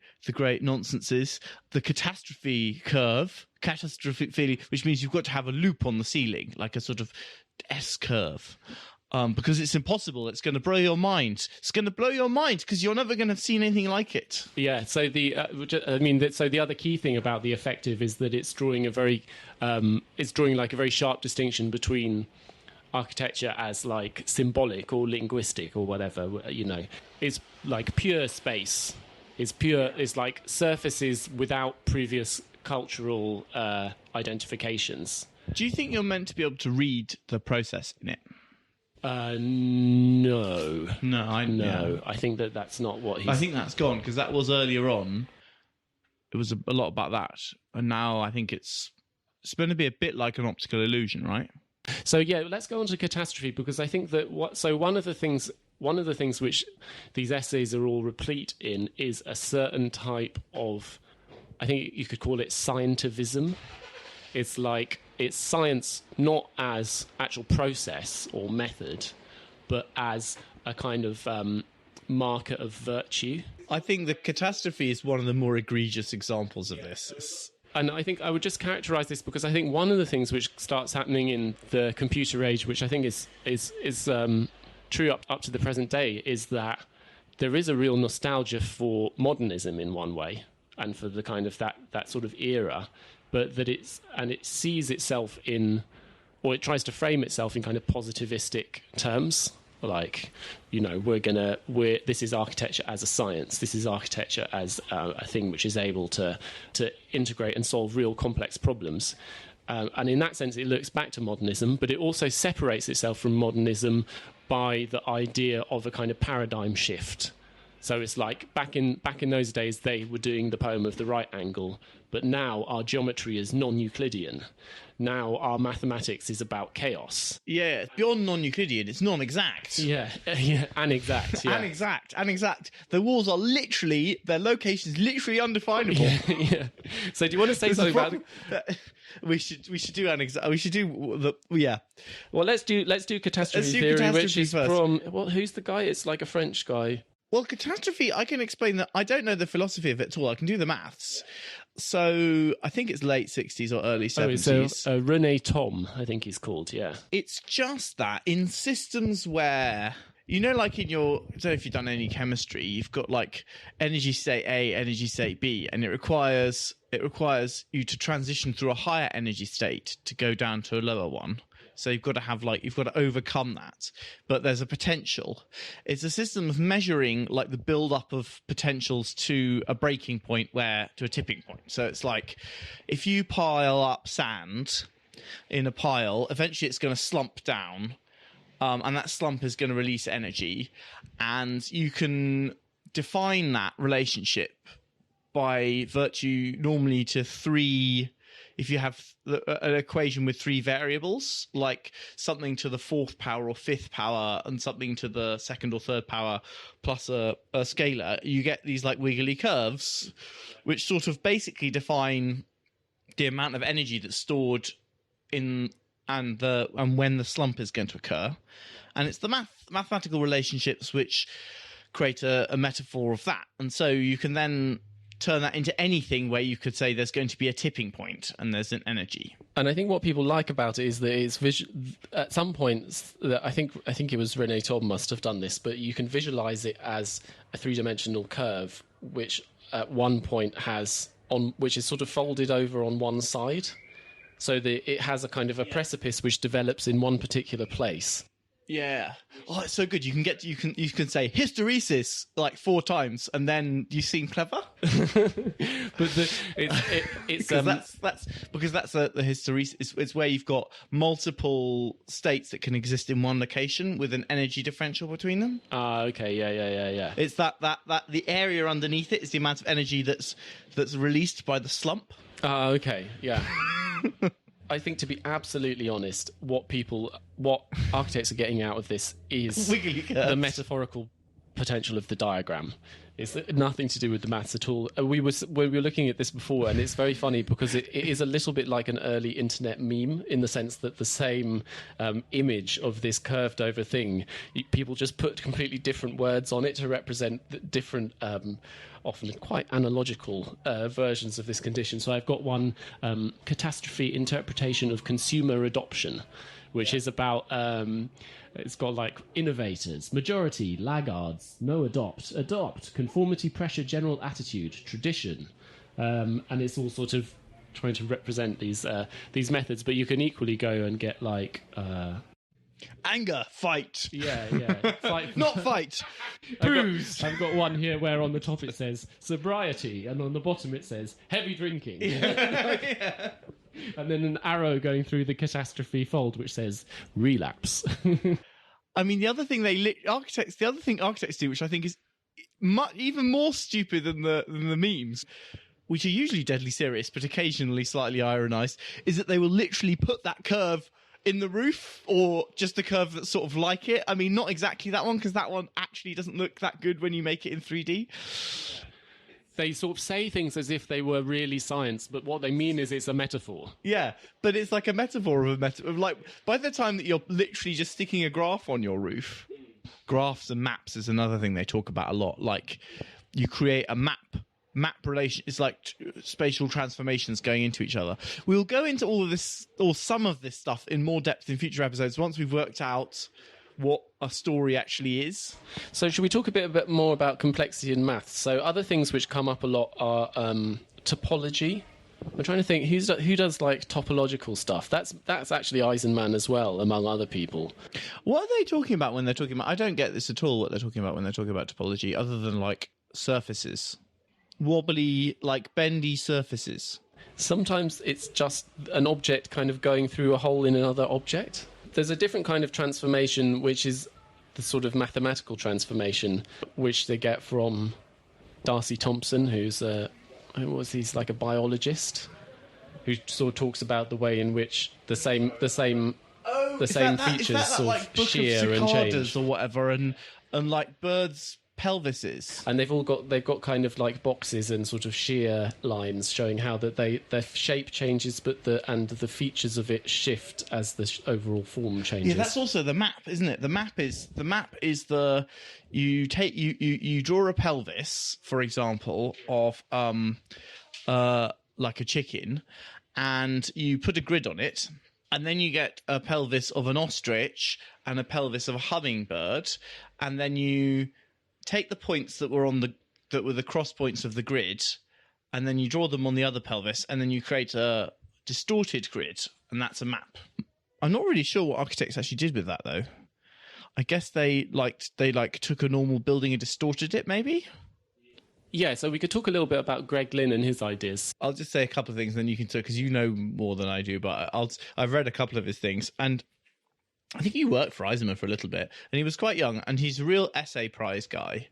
nonsenses, the catastrophe curve, catastrophic feeling, which means you've got to have a loop on the ceiling, like a sort of S curve. Because it's impossible. It's going to blow your mind. It's going to blow your mind because you're never going to have seen anything like it. Yeah. So the other key thing about the affective is that it's drawing like a very sharp distinction between architecture as like symbolic or linguistic or whatever. It's like pure space. It's like surfaces without previous cultural identifications. Do you think you're meant to be able to read the process in it? No. No. I think that's not what he's... I think that's gone, because that was earlier on. It was a lot about that, and now I think it's going to be a bit like an optical illusion, right? So yeah, let's go on to catastrophe, because I think that one of the things which these essays are all replete in is a certain type of, I think you could call it scientivism. It's like, it's science not as actual process or method, but as a kind of marker of virtue. I think the catastrophe is one of the more egregious examples of this. And I think I would just characterize this because I think one of the things which starts happening in the computer age, which I think is true up to the present day, is that there is a real nostalgia for modernism in one way, and for the kind of that sort of era, but that it sees itself in, or it tries to frame itself in kind of positivistic terms. Like, this is architecture as a science. This is architecture as a thing which is able to integrate and solve real complex problems. And in that sense, it looks back to modernism, but it also separates itself from modernism by the idea of a kind of paradigm shift. So it's like back in those days, they were doing the poem of the right angle, but now our geometry is non-Euclidean. Now our mathematics is about chaos. Yeah, beyond non-Euclidean, it's non-exact. Yeah, anexact. Yeah. Anexact. The walls are literally, their location is literally undefinable. Yeah. So do you want to say something about? We should do anexact. We should do yeah. Well, let's do catastrophe theory, which is first. from who's the guy? It's like a French guy. Well, catastrophe, I can explain that. I don't know the philosophy of it at all. I can do the maths. So I think it's late 60s or early 70s. So René Thom, I think he's called, yeah. It's just that in systems where, like in your, I don't know if you've done any chemistry, you've got like energy state A, energy state B, and it requires you to transition through a higher energy state to go down to a lower one. So you've got to overcome that. But there's a potential. It's a system of measuring like the build-up of potentials to a breaking point to a tipping point. So it's like if you pile up sand in a pile, eventually it's going to slump down. And that slump is going to release energy. And you can define that relationship by virtue normally to three. If you have an equation with three variables, like something to the fourth power or fifth power and something to the second or third power plus a scalar, you get these like wiggly curves, which sort of basically define the amount of energy that's stored in and when the slump is going to occur. And it's the mathematical relationships which create a metaphor of that. And so you can then turn that into anything where you could say there's going to be a tipping point and there's an energy. And I think what people like about it is that it's at some points that I think it was René Thom must have done this, but you can visualize it as a three-dimensional curve, which at one point which is sort of folded over on one side, so that it has a kind of a precipice which develops in one particular place. Yeah. Oh, it's so good. You can say hysteresis like 4 times, and then you seem clever. But it's because the hysteresis. It's where you've got multiple states that can exist in one location with an energy differential between them. Okay, yeah. It's that the area underneath it is the amount of energy that's released by the slump. Okay, yeah. I think, to be absolutely honest, what architects are getting out of this is the metaphorical potential of the diagram. It's nothing to do with the maths at all. We were looking at this before, and it's very funny because it is a little bit like an early internet meme, in the sense that the same image of this curved over thing, people just put completely different words on it to represent different often quite analogical versions of this condition. So I've got one, catastrophe interpretation of consumer adoption, which is about, it's got like innovators, majority, laggards, no adopt, conformity, pressure, general attitude, tradition. And it's all sort of trying to represent these methods, but you can equally go and get like... anger, fight. Yeah. Fight. Not fight. Bruise. I've got one here where on the top it says sobriety, and on the bottom it says heavy drinking. Yeah. And then an arrow going through the catastrophe fold which says relapse. I mean, the other thing architects do, which I think is even more stupid than the memes, which are usually deadly serious but occasionally slightly ironized, is that they will literally put that curve in the roof, or just the curve that's sort of like it. I mean, not exactly that one, because that one actually doesn't look that good when you make it in 3D. They sort of say things as if they were really science, but what they mean is it's a metaphor. Yeah, but it's like a metaphor of a metaphor. Like, by the time that you're literally just sticking a graph on your roof, graphs and maps is another thing they talk about a lot. Like, you create a map relation, it's like spatial transformations going into each other. We'll go into all of this, or some of this stuff, in more depth in future episodes once we've worked out what a story actually is. So should we talk a bit more about complexity in maths? So other things which come up a lot are topology. I'm trying to think who does like topological stuff. That's actually Eisenman as well, among other people. What are they talking about when they're talking about? I don't get this at all. What they're talking about when they're talking about topology, other than like surfaces. Wobbly, like bendy surfaces. Sometimes it's just an object kind of going through a hole in another object. There's a different kind of transformation, which is the sort of mathematical transformation, which they get from Darcy Thompson, who's he's like a biologist, who sort of talks about the way in which the same features sort of shear and change, or whatever, and like birds' pelvises, and they've got kind of like boxes and sort of shear lines showing how that their shape changes, but the features of it shift as the overall form changes. Yeah, that's also the map, isn't it? The map is the you draw a pelvis, for example, of like a chicken, and you put a grid on it. And then you get a pelvis of an ostrich and a pelvis of a hummingbird, and then you take the points that were the cross points of the grid, and then you draw them on the other pelvis, and then you create a distorted grid, and that's a map. I'm not really sure what architects actually did with that, though. I guess they took a normal building and distorted it, maybe? Yeah, so we could talk a little bit about Greg Lynn and his ideas. I'll just say a couple of things, then you can talk, because you know more than I do, but I've read a couple of his things, and I think he worked for Eisenman for a little bit, and he was quite young, and he's a real essay prize guy.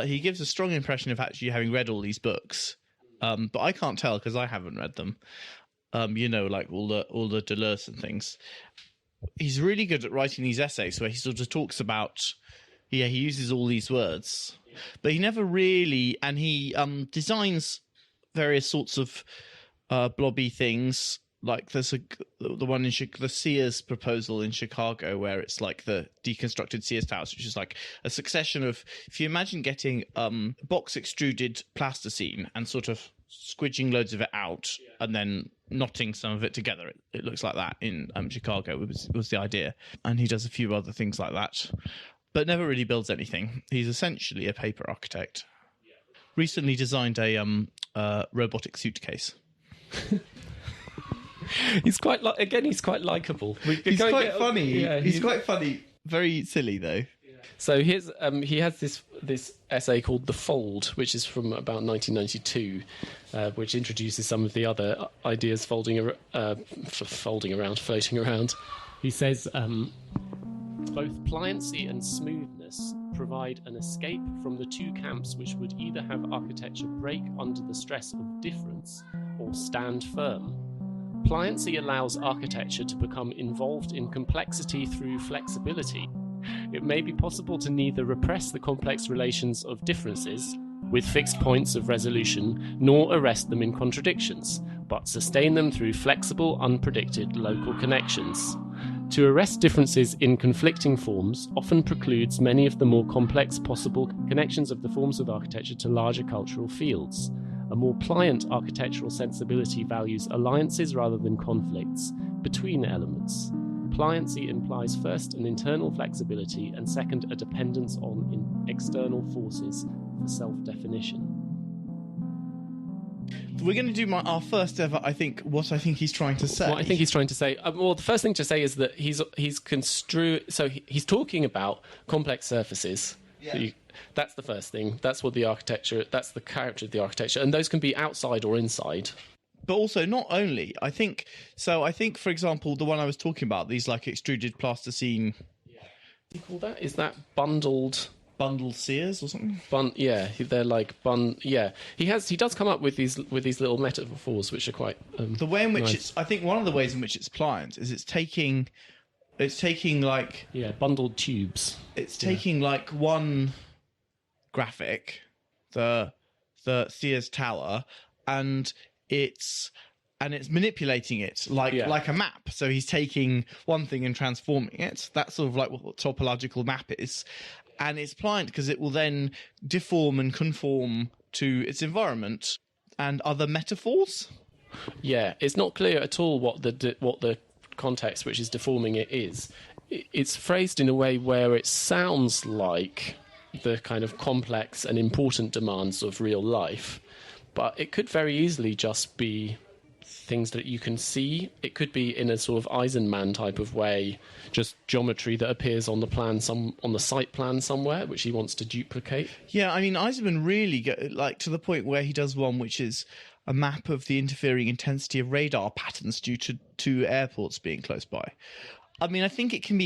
He gives a strong impression of actually having read all these books, but I can't tell because I haven't read them. Like all the Deleuze and things. He's really good at writing these essays where he sort of talks about, he uses all these words, but he never really, and he designs various sorts of blobby things like there's the one in the Sears proposal in Chicago where it's like the deconstructed Sears Towers, which is like a succession of, if you imagine getting box extruded plasticine and sort of squidging loads of it out and then knotting some of it together, it looks like that in Chicago was the idea. And he does a few other things like that, but never really builds anything. He's essentially a paper architect. Recently designed a robotic suitcase. He's quite likable. He's quite funny. Yeah, he's quite funny. Very silly though. So here's he has this essay called The Fold, which is from about 1992, which introduces some of the other ideas floating around. He says both pliancy and smoothness provide an escape from the two camps which would either have architecture break under the stress of difference or stand firm. Pliancy allows architecture to become involved in complexity through flexibility. It may be possible to neither repress the complex relations of differences, with fixed points of resolution, nor arrest them in contradictions, but sustain them through flexible, unpredicted local connections. To arrest differences in conflicting forms often precludes many of the more complex possible connections of the forms of architecture to larger cultural fields. A more pliant architectural sensibility values alliances rather than conflicts between elements. Pliancy implies first an internal flexibility and second a dependence on external forces for self-definition. We're going to do our first ever, what I think he's trying to say. What I think he's trying to say, well, the first thing to say is that he's talking about complex surfaces. Yeah. That's the first thing. That's what that's the character of the architecture. And those can be outside or inside. But also not only, I think, for example, the one I was talking about, these like extruded plasticine. Yeah. What do you call that? Is that bundled Sears or something? They're like yeah. He does come up with these little metaphors which are quite the way in which nice. I think one of the ways in which it's pliant is it's taking like bundled tubes. It's taking like one graphic, the Sears Tower, and it's manipulating it like a map. So he's taking one thing and transforming it. That's sort of like what topological map is. And it's pliant because it will then deform and conform to its environment and other metaphors. Yeah, it's not clear at all what the context which is deforming it is. It's phrased in a way where it sounds like the kind of complex and important demands of real life, but it could very easily just be things that you can see. It could be in a sort of Eisenman type of way, just geometry that appears on the plan, on the site plan somewhere, which he wants to duplicate. Yeah, I mean, Eisenman really to the point where he does one which is a map of the interfering intensity of radar patterns due to two airports being close by. I mean, I think it can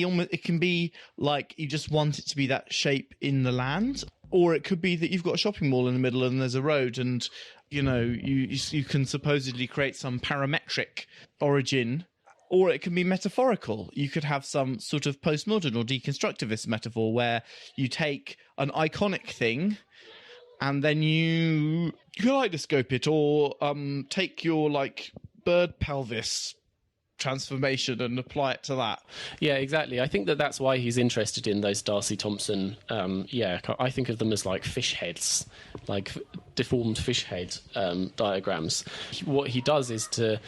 be like you just want it to be that shape in the land, or it could be that you've got a shopping mall in the middle and there's a road, and you can supposedly create some parametric origin, or it can be metaphorical. You could have some sort of postmodern or deconstructivist metaphor where you take an iconic thing and then you kaleidoscope it, or take your like bird pelvis transformation and apply it to that. Yeah, exactly. I think that's why he's interested in those Darcy Thompson. I think of them as like fish heads, like deformed fish head diagrams. What he does is to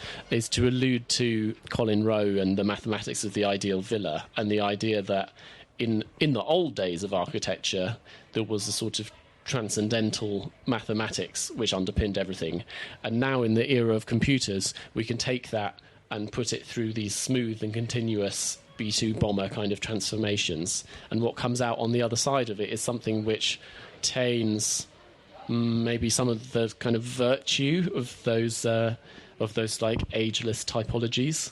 allude to Colin Rowe and the mathematics of the ideal villa, and the idea that in the old days of architecture there was a sort of transcendental mathematics which underpinned everything, and now in the era of computers we can take that and put it through these smooth and continuous B2 bomber kind of transformations. And what comes out on the other side of it is something which attains maybe some of the kind of virtue of those like ageless typologies,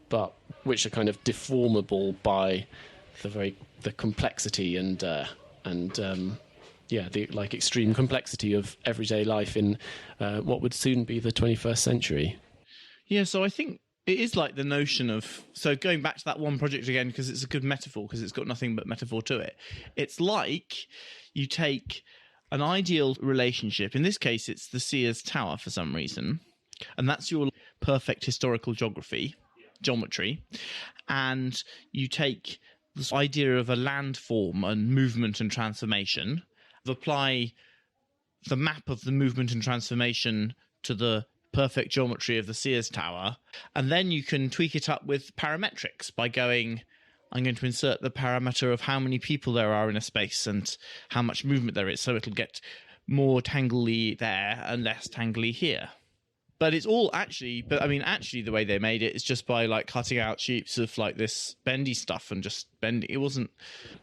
but which are kind of deformable by the complexity and the like extreme complexity of everyday life in what would soon be the 21st century. Yeah, so I think it is like the notion of... So going back to that one project again, because it's a good metaphor, because it's got nothing but metaphor to it. It's like you take an ideal relationship. In this case, it's the Sears Tower for some reason. and that's your perfect historical geometry, and you take this idea of a landform and movement and transformation, apply the map of the movement and transformation to the perfect geometry of the Sears Tower, and then you can tweak it up with parametrics by going, I'm going to insert the parameter of how many people there are in a space and how much movement there is, so it'll get more tangly there and less tangly here. But it's all actually the way they made it is just by like cutting out sheets of like this bendy stuff and just bending. It wasn't.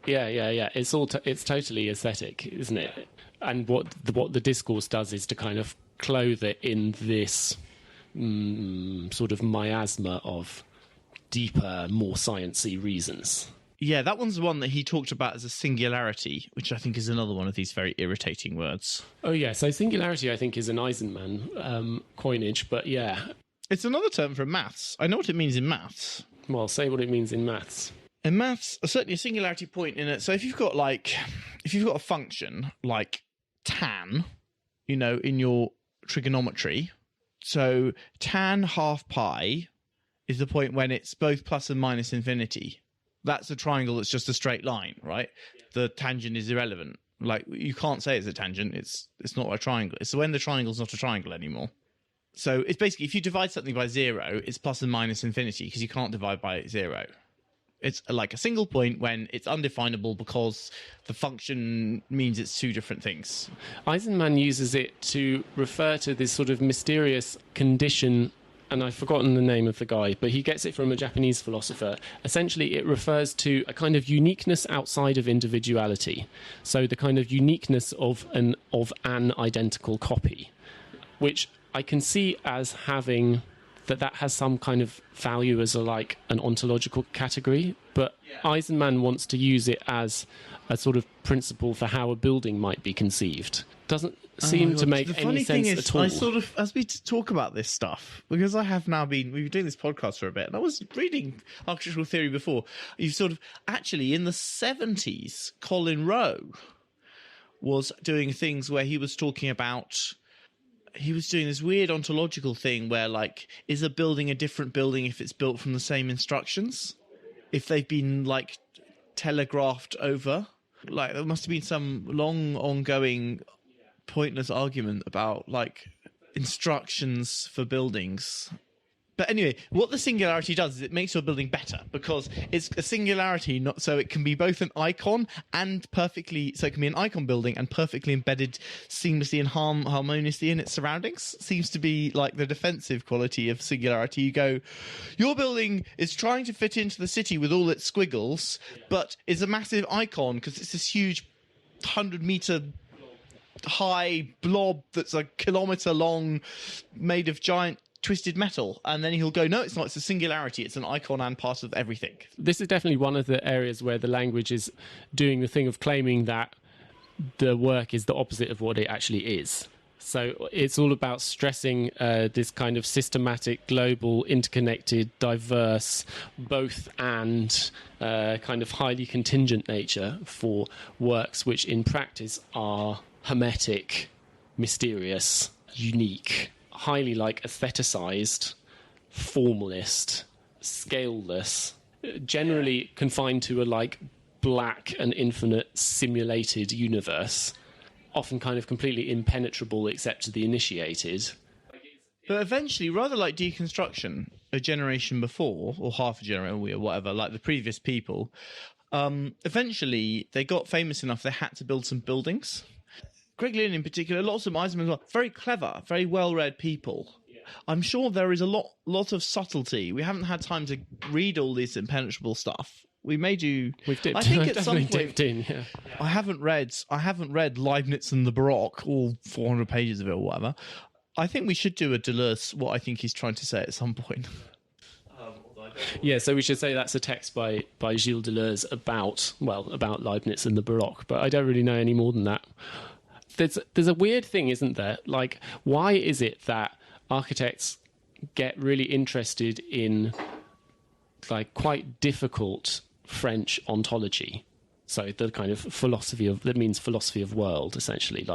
Yeah. It's all. It's totally aesthetic, isn't it? And what the discourse does is to kind of clothe it in this sort of miasma of deeper, more sciencey reasons. Yeah, that one's the one that he talked about as a singularity, which I think is another one of these very irritating words. Oh, yeah. So singularity, I think, is an Eisenman coinage, but yeah. It's another term for maths. I know what it means in maths. Well, say what it means in maths. In maths, certainly a singularity point in it. So if you've got a function like tan, in your trigonometry, so tan half pi is the point when it's both plus and minus infinity. That's a triangle that's just a straight line, right? The tangent is irrelevant. Like, you can't say it's a tangent. It's not a triangle. It's when the triangle's not a triangle anymore. So it's basically, if you divide something by 0, it's plus and minus infinity because you can't divide by 0. It's like a single point when it's undefinable because the function means it's two different things. Eisenman uses it to refer to this sort of mysterious condition, and I've forgotten the name of the guy, but he gets it from a Japanese philosopher. Essentially, it refers to a kind of uniqueness outside of individuality. So the kind of uniqueness of an identical copy, which I can see as having that has some kind of value as an ontological category, but Eisenman wants to use it as a sort of principle for how a building might be conceived. Doesn't seem to make any sense at all. I sort of, as we talk about this stuff, because we've been doing this podcast for a bit, and I was reading architectural theory before. You sort of, actually, in the 70s, Colin Rowe was doing things where he was talking about, he was doing this weird ontological thing where, like, is a building a different building if it's built from the same instructions? If they've been, like, telegraphed over? Like, there must have been some long, ongoing, pointless argument about, like, instructions for buildings. But anyway, what the singularity does is it makes your building better because it's a singularity, so it can be both an icon and perfectly, so it can be an icon building and perfectly embedded seamlessly and harmoniously in its surroundings. Seems to be like the defensive quality of singularity. You go, your building is trying to fit into the city with all its squiggles, but is a massive icon because it's this huge 100-meter high blob that's a kilometer long, made of giant twisted metal, and then he'll go, no, it's not, it's a singularity, it's an icon and part of everything. This is definitely one of the areas where the language is doing the thing of claiming that the work is the opposite of what it actually is. So it's all about stressing this kind of systematic, global, interconnected, diverse, both and kind of highly contingent nature for works which in practice are hermetic, mysterious, unique, highly aestheticized, formalist, scaleless, generally confined to a black and infinite simulated universe, often kind of completely impenetrable except to the initiated. But eventually, rather like deconstruction, a generation before, or half a generation, or whatever, like the previous people, eventually they got famous enough they had to build some buildings. Greg Lynn in particular, lots of Eisenman as well, very clever, very well-read people. I'm sure there is a lot of subtlety. We haven't had time to read all this impenetrable stuff. We may do. We've dipped. I think at some definitely point, dipped in. Yeah. I haven't read Leibniz and the Baroque, all 400 pages of it or whatever. I think we should do a Deleuze, what I think he's trying to say at some point. Yeah, so we should say that's a text by Gilles Deleuze about Leibniz and the Baroque, but I don't really know any more than that. There's a weird thing, isn't there? Why is it that architects get really interested in quite difficult French ontology? So the kind of that means philosophy of world, essentially.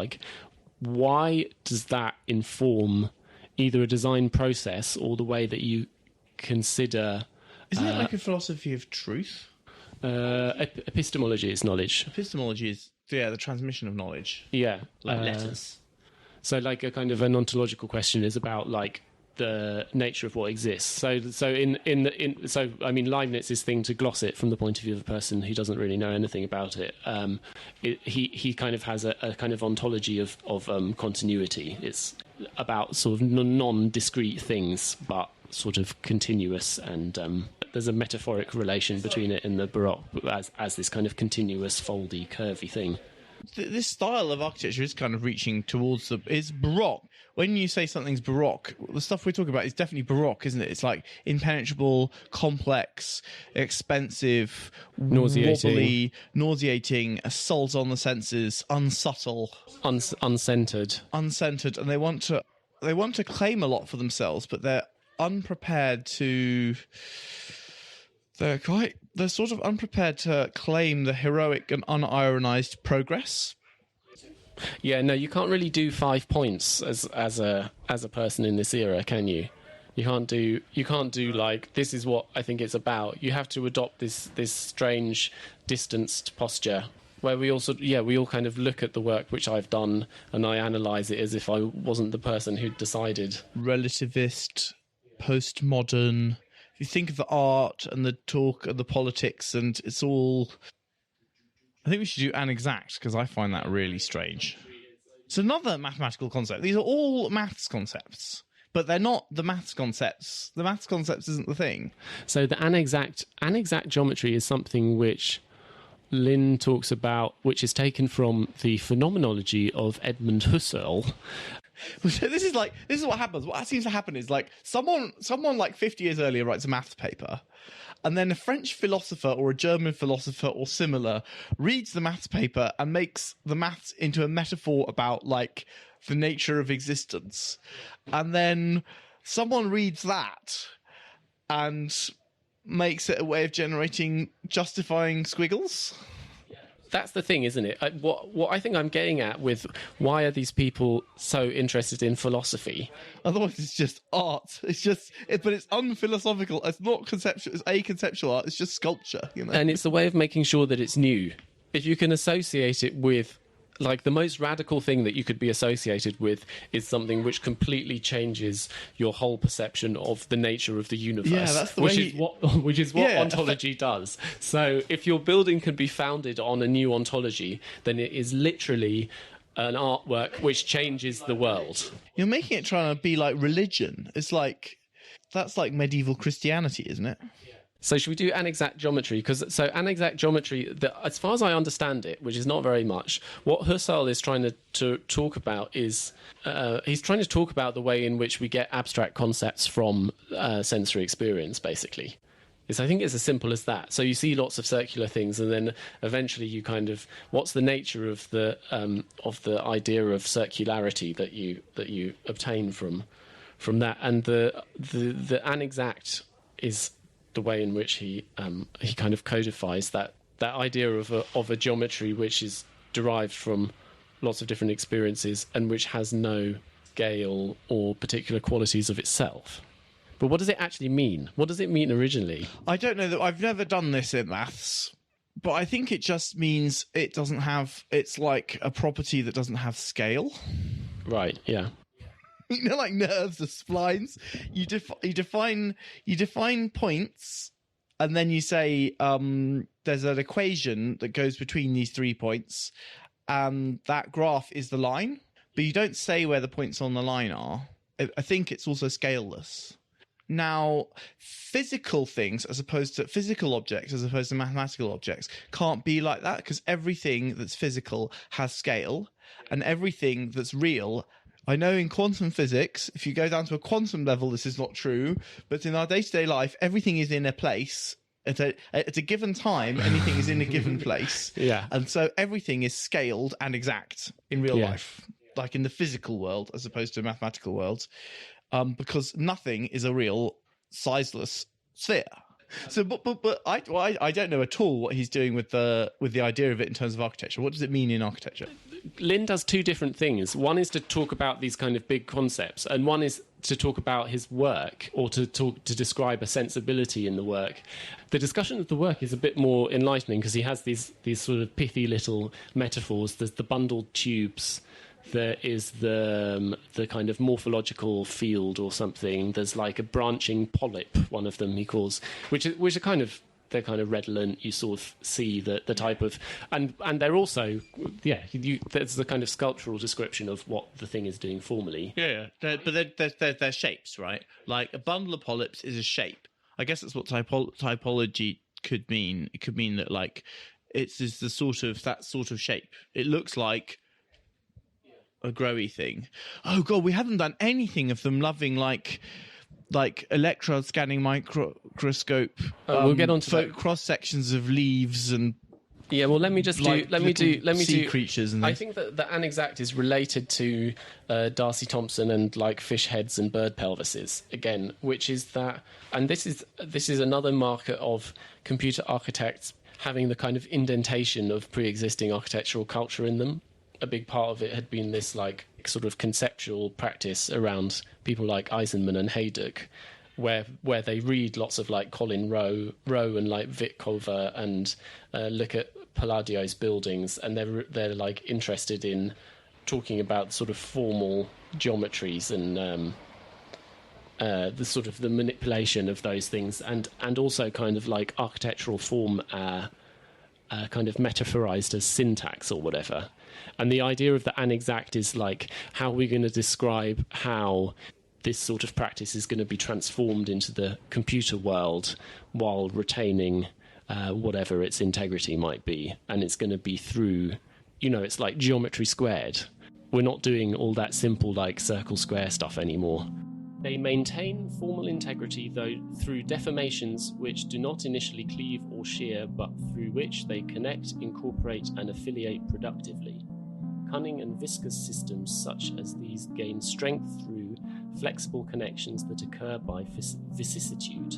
Why does that inform either a design process or the way that you consider. Isn't it like a philosophy of truth? Epistemology is knowledge. Epistemology is the transmission of knowledge, Yeah, like letters. So, like a kind of an ontological question is about like the nature of what exists. So I mean, Leibniz's thing, to gloss it from the point of view of a person who doesn't really know anything about it, he kind of has a kind of ontology of continuity. It's about sort of non-discrete things, but sort of continuous, and there's a metaphoric relation between it and the Baroque as this kind of continuous, foldy, curvy thing. This style of architecture is kind of reaching towards is Baroque. When you say something's Baroque, the stuff we're talking about is definitely Baroque, isn't it? It's like impenetrable, complex, expensive, wobbly, nauseating, assault on the senses, unsubtle, uncentered, and they want to claim a lot for themselves, but they're unprepared to. They're sort of unprepared to claim the heroic and unironized progress. Yeah, no, you can't really do 5 points as a person in this era, can you? You can't do like, this is what I think it's about. You have to adopt this strange distanced posture where we all kind of look at the work which I've done and I analyze it as if I wasn't the person who decided. Relativist, postmodern. If you think of the art and the talk and the politics, and it's all. I think we should do anexact, because I find that really strange. It's another mathematical concept. These are all maths concepts, but they're not the maths concepts. The maths concepts isn't the thing. So the anexact geometry is something which Lynn talks about, which is taken from the phenomenology of Edmund Husserl. This is what happens. What seems to happen is like someone like 50 years earlier writes a maths paper, and then a French philosopher or a German philosopher or similar reads the maths paper and makes the maths into a metaphor about like the nature of existence. And then someone reads that and makes it a way of justifying squiggles. That's the thing, isn't it? What I think I'm getting at with why are these people so interested in philosophy? Otherwise, it's just art. But it's unphilosophical. It's not conceptual. It's conceptual art. It's just sculpture, you know. And it's a way of making sure that it's new. If you can associate it with, like, the most radical thing that you could be associated with is something which completely changes your whole perception of the nature of the universe. Yeah, that's the which is what ontology does. So if your building can be founded on a new ontology, then it is literally an artwork which changes the world. You're making it trying to be like religion. It's like, that's like medieval Christianity, isn't it? So should we do anexact geometry? Because anexact geometry, as far as I understand it, which is not very much, what Husserl is trying to talk about is he's trying to talk about the way in which we get abstract concepts from sensory experience, basically. I think it's as simple as that. So you see lots of circular things, and then eventually you kind of, what's the nature of the idea of circularity that you obtain from that? And the anexact is the way in which he kind of codifies that idea of a geometry which is derived from lots of different experiences and which has no scale or particular qualities of itself. But what does it actually mean? What does it mean originally? I don't know. I've never done this in maths, but I think it just means it's like a property that doesn't have scale. Right, yeah. You know, like nerves or splines. You define points, and then you say there's an equation that goes between these 3 points, and that graph is the line. But you don't say where the points on the line are. I think it's also scaleless. Now, physical things, as opposed to physical objects, as opposed to mathematical objects, can't be like that, because everything that's physical has scale, and everything that's real. I know in quantum physics, if you go down to a quantum level, this is not true, but in our day-to-day life, everything is in a place. At a given time, anything is in a given place. Yeah. And so everything is scaled and exact in real life, like in the physical world, as opposed to mathematical worlds, because nothing is a real sizeless sphere. So, but I don't know at all what he's doing with the idea of it in terms of architecture. What does it mean in architecture? Lin does two different things. One is to talk about these kind of big concepts, and one is to talk about his work, or to describe a sensibility in the work. The discussion of the work is a bit more enlightening because he has these sort of pithy little metaphors. There's the bundled tubes. There is the kind of morphological field or something. There's like a branching polyp, one of them he calls, which are kind of, they're kind of redolent. You sort of see the type of, and they're also, there's the kind of sculptural description of what the thing is doing formally. Yeah. But they're shapes, right? Like a bundle of polyps is a shape. I guess that's what typology could mean. It could mean that like it's the that sort of shape. It looks like a growy thing. Oh god, we haven't done anything of them loving like electron scanning microscope. We'll get on to cross sections of leaves and let me do creatures. And I think that the anexact is related to Darcy Thompson and like fish heads and bird pelvises again, which is that, and this is another marker of computer architects having the kind of indentation of pre-existing architectural culture in them. A big part of it had been this like sort of conceptual practice around people like Eisenman and Hajduk, where they read lots of like Colin Rowe and like Vitkova and look at Palladio's buildings, and they're like interested in talking about sort of formal geometries and the sort of the manipulation of those things, and also kind of like architectural form kind of metaphorized as syntax or whatever. And the idea of the anexact is like, how are we going to describe how this sort of practice is going to be transformed into the computer world while retaining whatever its integrity might be. And it's going to be through, it's like geometry squared. We're not doing all that simple like circle square stuff anymore. They maintain formal integrity, though, through deformations which do not initially cleave or shear, but through which they connect, incorporate, and affiliate productively. Cunning and viscous systems such as these gain strength through flexible connections that occur by vicissitude.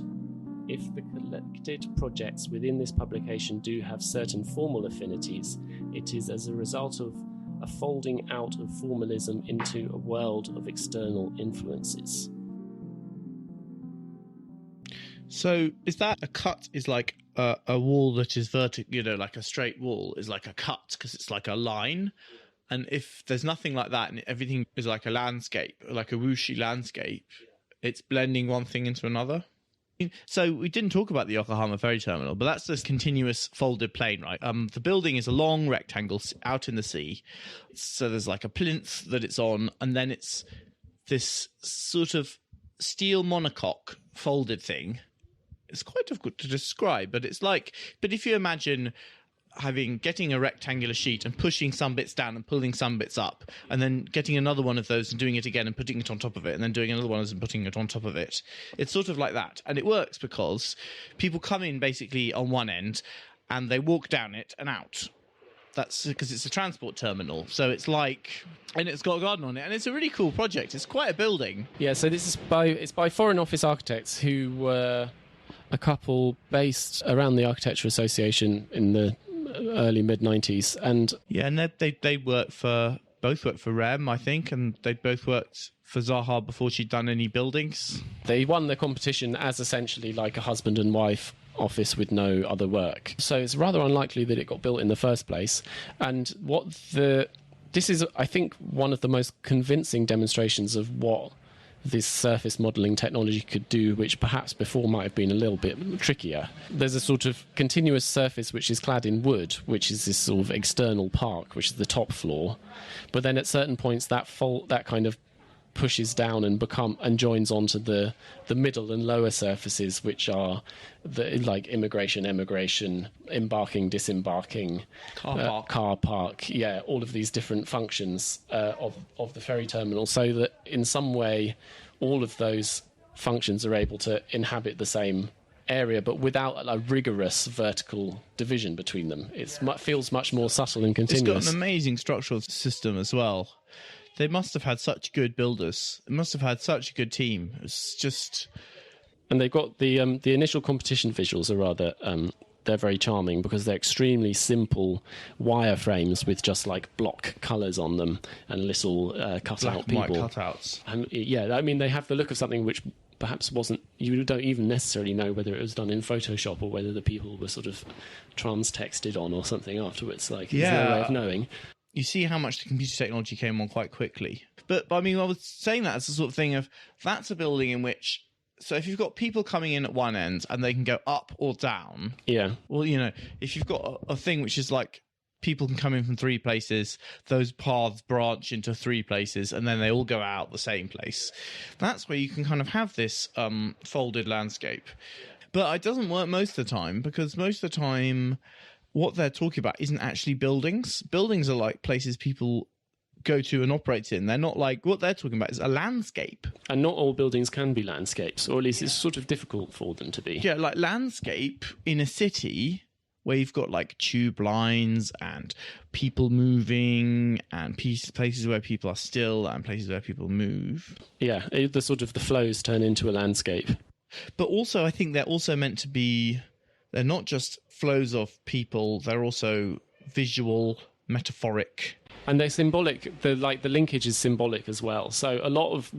If the collected projects within this publication do have certain formal affinities, it is as a result of a folding out of formalism into a world of external influences. So is that a cut is like a wall that is vertical, like a straight wall is like a cut because it's like a line? And if there's nothing like that and everything is like a landscape, like a whooshy landscape, it's blending one thing into another? So we didn't talk about the Yokohama ferry terminal, but that's this continuous folded plane, right? The building is a long rectangle out in the sea. So there's like a plinth that it's on, and then it's this sort of steel monocoque folded thing. It's quite difficult to describe, but it's like, but if you imagine getting a rectangular sheet and pushing some bits down and pulling some bits up, and then getting another one of those and doing it again and putting it on top of it, and then doing another one and putting it on top of it. It's sort of like that. And it works because people come in basically on one end and they walk down it and out. That's because it's a transport terminal. So it's like, and it's got a garden on it, and it's a really cool project. It's quite a building. Yeah, so this is by Foreign Office architects who were a couple based around the Architecture Association in the early mid-90s. And they both worked for REM, I think, and they both worked for Zaha before she'd done any buildings. They won the competition as essentially like a husband and wife office with no other work. So it's rather unlikely that it got built in the first place. And this is, I think, one of the most convincing demonstrations of what this surface modelling technology could do, which perhaps before might have been a little bit trickier. There's a sort of continuous surface which is clad in wood, which is this sort of external park, which is the top floor. But then at certain points that kind of pushes down and joins onto the middle and lower surfaces, which are like immigration, embarking, disembarking, car park, all of these different functions of the ferry terminal, so that in some way all of those functions are able to inhabit the same area, but without a rigorous vertical division between them. It feels much more subtle and continuous. It's got an amazing structural system as well. They must have had such good builders. It must have had such a good team. It's just And they've got the initial competition visuals are rather they're very charming because they're extremely simple wireframes with just like block colours on them and little cutout Black and people. white cutouts. And yeah, I mean they have the look of something which perhaps wasn't. You don't even necessarily know whether it was done in Photoshop or whether the people were sort of trans-texted on or something afterwards. Like, there's no way of knowing. You see how much the computer technology came on quite quickly. But I mean, I was saying that as the sort of thing of that's a building in which. So if you've got people coming in at one end and they can go up or down. Yeah. Well, if you've got a thing which is like people can come in from three places, those paths branch into three places, and then they all go out the same place. That's where you can kind of have this folded landscape. But it doesn't work most of the time because most of the time what they're talking about isn't actually buildings. Buildings are like places people go to and operate in. They're not like what they're talking about is a landscape. And not all buildings can be landscapes, or at least it's sort of difficult for them to be. Yeah, like landscape in a city where you've got like tube lines and people moving and places where people are still and places where people move. Yeah, the sort of the flows turn into a landscape. But also I think they're also meant to be, they're not just flows of people, they're also visual, metaphoric. And they're symbolic. The linkage is symbolic as well. So a lot of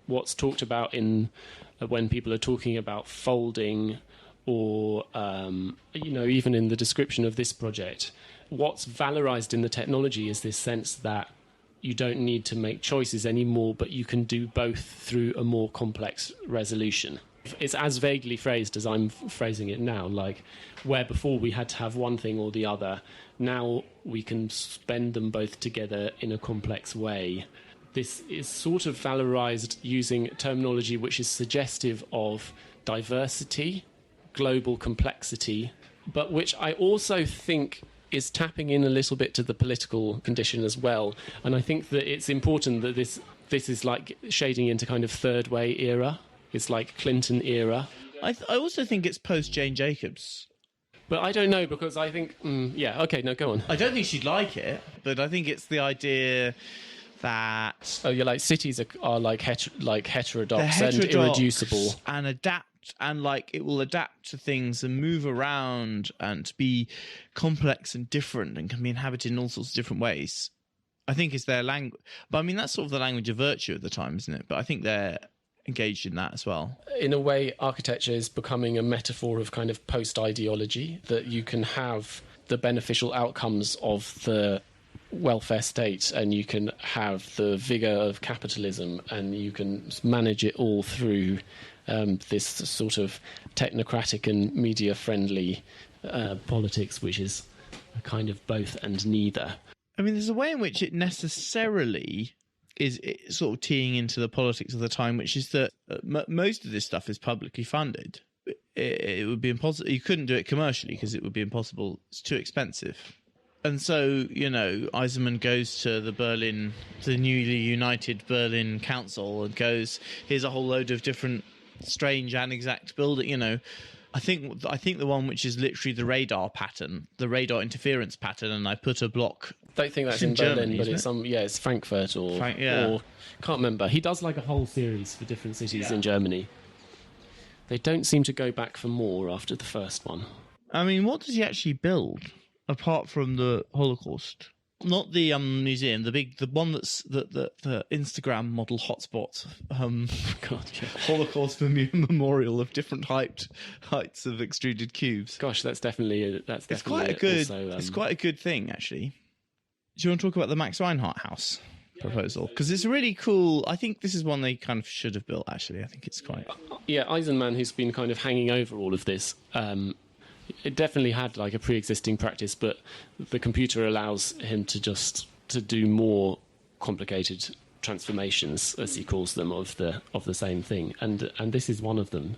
what's talked about in when people are talking about folding, or even in the description of this project, what's valorized in the technology is this sense that you don't need to make choices anymore, but you can do both through a more complex resolution. It's as vaguely phrased as I'm phrasing it now, like where before we had to have one thing or the other, now we can spend them both together in a complex way. This is sort of valorized using terminology which is suggestive of diversity, global complexity, but which I also think is tapping in a little bit to the political condition as well. And I think that it's important that this is like shading into kind of third way era. It's like Clinton era. I also think it's post Jane Jacobs. But I don't know, because I think... go on. I don't think she'd like it, but I think it's the idea that... Oh, you're like, cities are like heterodox and irreducible. And adapt, and like it will adapt to things and move around and be complex and different and can be inhabited in all sorts of different ways. I think it's their language. But I mean, that's sort of the language of virtue at the time, isn't it? But I think they're engaged in that as well. In a way, architecture is becoming a metaphor of kind of post-ideology, that you can have the beneficial outcomes of the welfare state and you can have the vigour of capitalism and you can manage it all through this sort of technocratic and media-friendly politics, which is a kind of both and neither. I mean, there's a way in which it necessarily is sort of teeing into the politics of the time, which is that most of this stuff is publicly funded. It would be impossible. You couldn't do it commercially because it would be impossible. It's too expensive. And so, Eisenman goes to the newly united Berlin Council and goes, here's a whole load of different strange and exact building, I think the one which is literally the radar pattern, the radar interference pattern, and I put a block. I don't think that's in Germany, Berlin, but it's it's Frankfurt or can't remember. He does like a whole series for different cities in Germany. They don't seem to go back for more after the first one. I mean, what does he actually build apart from the Holocaust? Not the museum, the one that's the Instagram model hotspot, Holocaust memorial of different heights of extruded cubes. Gosh, that's definitely it's quite a good. It's quite a good thing, actually. Do you want to talk about the Max Reinhardt house proposal? Because it's really cool. I think this is one they kind of should have built. Actually, I think it's quite. Yeah, Eisenman, who's been kind of hanging over all of this. It definitely had like a pre-existing practice, but the computer allows him to do more complicated transformations, as he calls them, of the same thing, and this is one of them.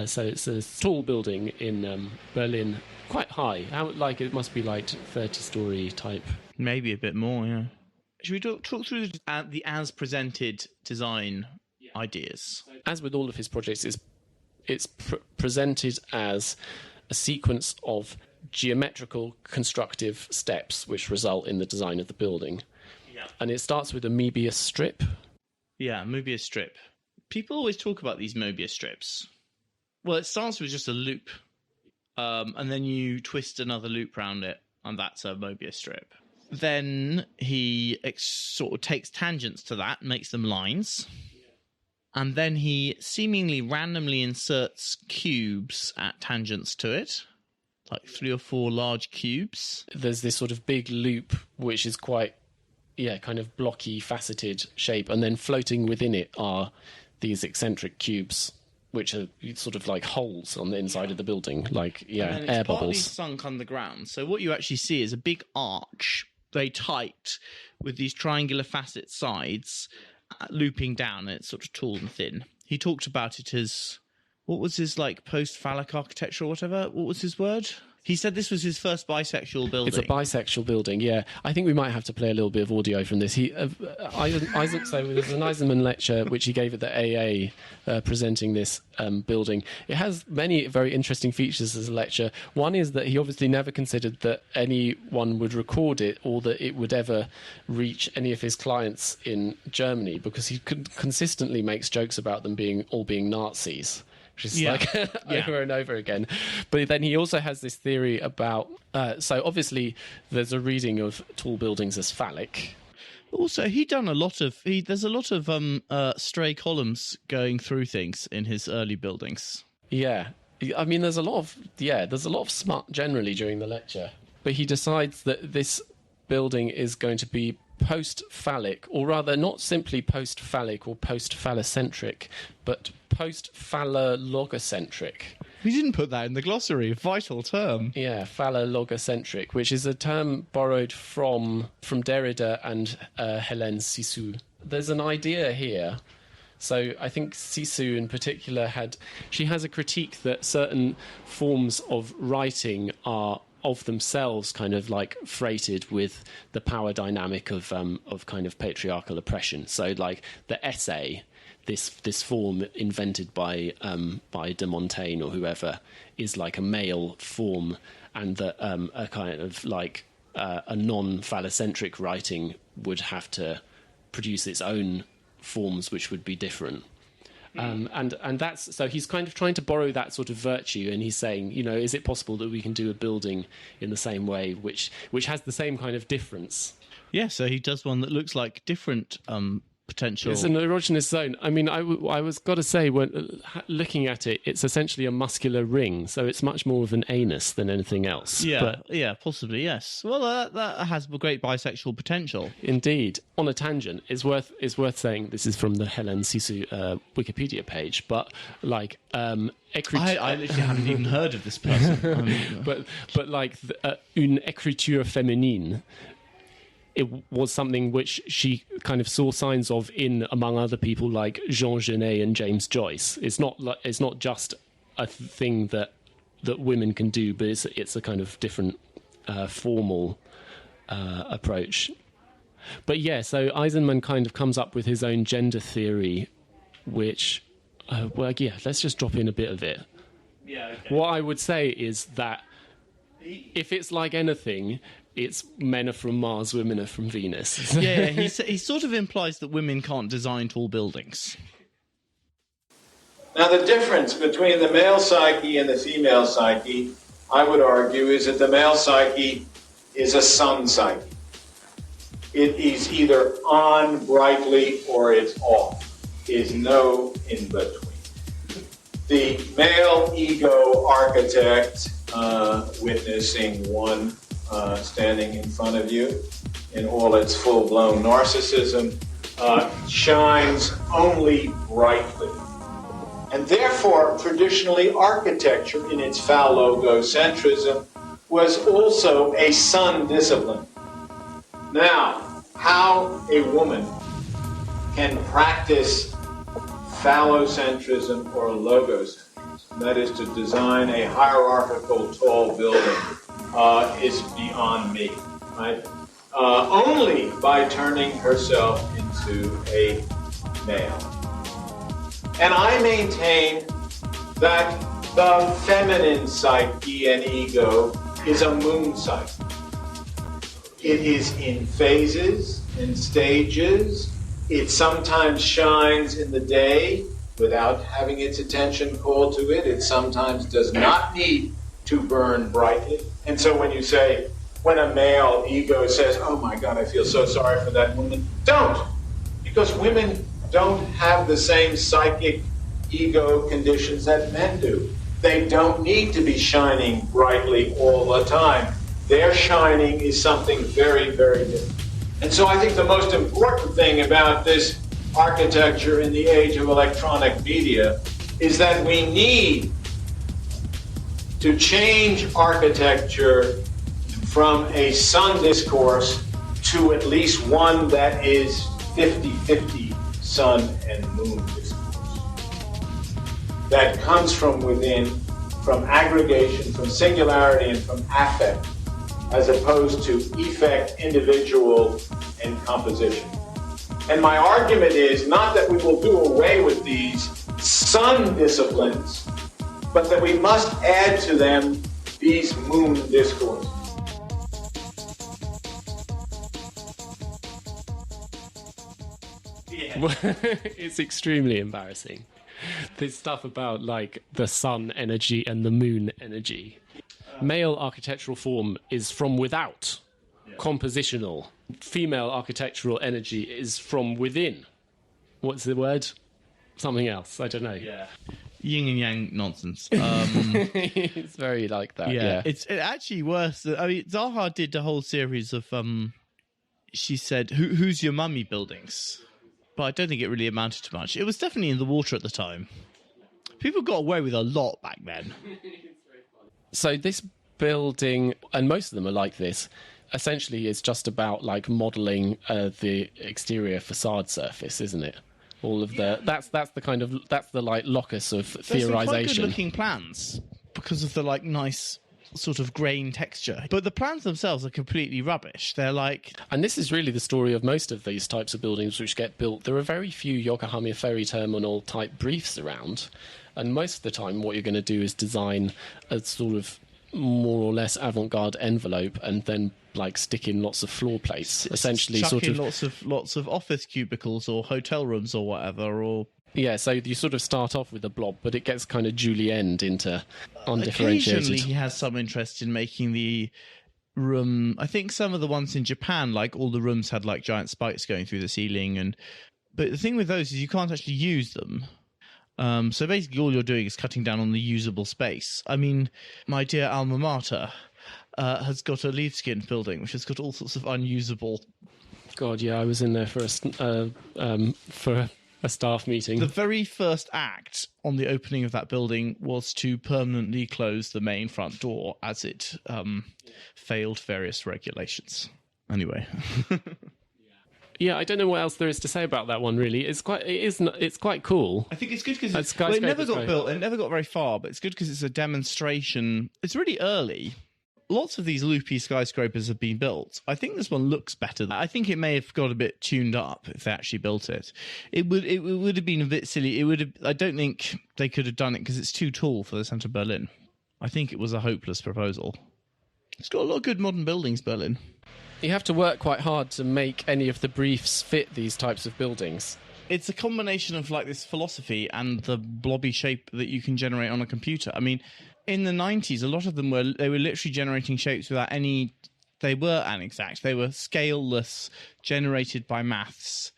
So it's a tall building in Berlin, quite high. It must be like 30-story type. Maybe a bit more. Yeah. Should we talk through the as presented design ideas? As with all of his projects, it's presented as a sequence of geometrical constructive steps which result in the design of the building. Yeah. And it starts with a Möbius strip. Yeah, Möbius strip. People always talk about these Möbius strips. Well, it starts with just a loop, and then you twist another loop around it, and that's a Mobius strip. Then he sort of takes tangents to that, makes them lines, and then he seemingly randomly inserts cubes at tangents to it, like 3 or 4 large cubes. There's this sort of big loop, which is quite, kind of blocky, faceted shape, and then floating within it are these eccentric cubes, which are sort of like holes on the inside of the building, like, And then air it's partly bubbles. sunk underground. So what you actually see is a big arch, very tight, with these triangular facet sides looping down, and it's sort of tall and thin. He talked about it as, what was his, like, post-phallic architecture or whatever? What was his word? He said this was his first bisexual building. It's a bisexual building, yeah. I think we might have to play a little bit of audio from this. There's an Eisenman lecture which he gave at the AA presenting this building. It has many very interesting features as a lecture. One is that he obviously never considered that anyone would record it or that it would ever reach any of his clients in Germany, because he consistently makes jokes about them being Nazis. Which is over and over again. But then he also has this theory about... so obviously there's a reading of tall buildings as phallic. Also, there's a lot of stray columns going through things in his early buildings. Yeah. I mean, there's a lot of smut generally during the lecture. But he decides that this building is going to be post-phallic, or rather not simply post-phallic or post-phallocentric, but post-phallologocentric. We didn't put that in the glossary. Vital term. Yeah, phallologocentric, which is a term borrowed from Derrida and Hélène Cixous. There's an idea here. So I think Cixous in particular has a critique that certain forms of writing are of themselves kind of like freighted with the power dynamic of kind of patriarchal oppression. So like the essay, this form invented by de Montaigne or whoever, is like a male form, and that a kind of like a non-phallocentric writing would have to produce its own forms which would be different. And that's, so he's kind of trying to borrow that sort of virtue, and he's saying, is it possible that we can do a building in the same way, which has the same kind of difference? Yeah, so he does one that looks like different potential. It's an erogenous zone. I mean, I was got to say, when looking at it, it's essentially a muscular ring, so it's much more of an anus than anything else. Yeah, possibly, yes. Well, that has great bisexual potential. Indeed. On a tangent, it's worth saying, this is from the Hélène Cixous Wikipedia page, but like I literally haven't even heard of this person. but like une écriture féminine, it was something which she kind of saw signs of in, among other people, like Jean Genet and James Joyce. It's not just a thing that women can do, but it's a kind of different formal approach. But yeah, so Eisenman kind of comes up with his own gender theory, which, let's just drop in a bit of it. Yeah. Okay. What I would say is that if it's like anything, it's men are from Mars, women are from Venus. Yeah, he sort of implies that women can't design tall buildings. Now, the difference between the male psyche and the female psyche, I would argue, is that the male psyche is a sun psyche. It is either on brightly or it's off. Is no in between. The male ego architect, witnessing one standing in front of you in all its full-blown narcissism, shines only brightly. And therefore, traditionally, architecture in its phallogocentrism was also a sun discipline. Now, how a woman can practice phallocentrism or logocentrism, that is to design a hierarchical tall building, is beyond me, right? Only by turning herself into a male. And I maintain that the feminine psyche and ego is a moon psyche. It is in phases, in stages. It sometimes shines in the day, without having its attention called to it. It sometimes does not need to burn brightly. And so when you say, when a male ego says, oh my God, I feel so sorry for that woman, don't. Because women don't have the same psychic ego conditions that men do. They don't need to be shining brightly all the time. Their shining is something very, very different. And so I think the most important thing about this architecture in the age of electronic media is that we need to change architecture from a sun discourse to at least one that is 50-50 sun and moon discourse. That comes from within, from aggregation, from singularity, and from affect, as opposed to effect, individual, and composition. And my argument is not that we will do away with these sun disciplines, but that we must add to them these moon discourses. It's extremely embarrassing. This stuff about like the sun energy and the moon energy. Male architectural form is from without, compositional. Female architectural energy is from within. What's the word? Something else. I don't know. Yeah. Yin and yang nonsense. It's very like that. Yeah. It's actually worse. I mean, Zaha did a whole series of. She said, "Who's your mummy?" buildings, but I don't think it really amounted to much. It was definitely in the water at the time. People got away with a lot back then. So this building, and most of them are like this, essentially is just about like modelling the exterior facade surface, isn't it? All of the that's the like locus of theorization. There's some quite good looking plans because of the like nice sort of grain texture, but the plans themselves are completely rubbish. They're like, and this is really the story of most of these types of buildings which get built. There are very few Yokohama ferry terminal type briefs around, and most of the time what you're going to do is design a sort of more or less avant-garde envelope and then like stick in lots of floor plates, essentially chuck sort in of lots of office cubicles or hotel rooms or whatever. Or yeah, so you sort of start off with a blob, but it gets kind of julienned into undifferentiated. Occasionally he has some interest in making the room. I think some of the ones in Japan, like all the rooms had like giant spikes going through the ceiling, but the thing with those is you can't actually use them. So basically all you're doing is cutting down on the usable space. I mean, my dear alma mater has got a Leaveskin building, which has got all sorts of unusable... God, yeah, I was in there for a staff meeting. The very first act on the opening of that building was to permanently close the main front door as it failed various regulations. Anyway... Yeah, I don't know what else there is to say about that one. Really, it's quite cool. I think it's good because it never got built. It never got very far, but it's good because it's a demonstration. It's really early. Lots of these loopy skyscrapers have been built. I think this one looks better. I think it may have got a bit tuned up if they actually built it. It would have been a bit silly. I don't think they could have done it because it's too tall for the centre of Berlin. I think it was a hopeless proposal. It's got a lot of good modern buildings, Berlin. You have to work quite hard to make any of the briefs fit these types of buildings. It's a combination of like this philosophy and the blobby shape that you can generate on a computer. I mean, in the 90s, a lot of them were literally generating shapes without any... They were inexact. They were scaleless, generated by maths,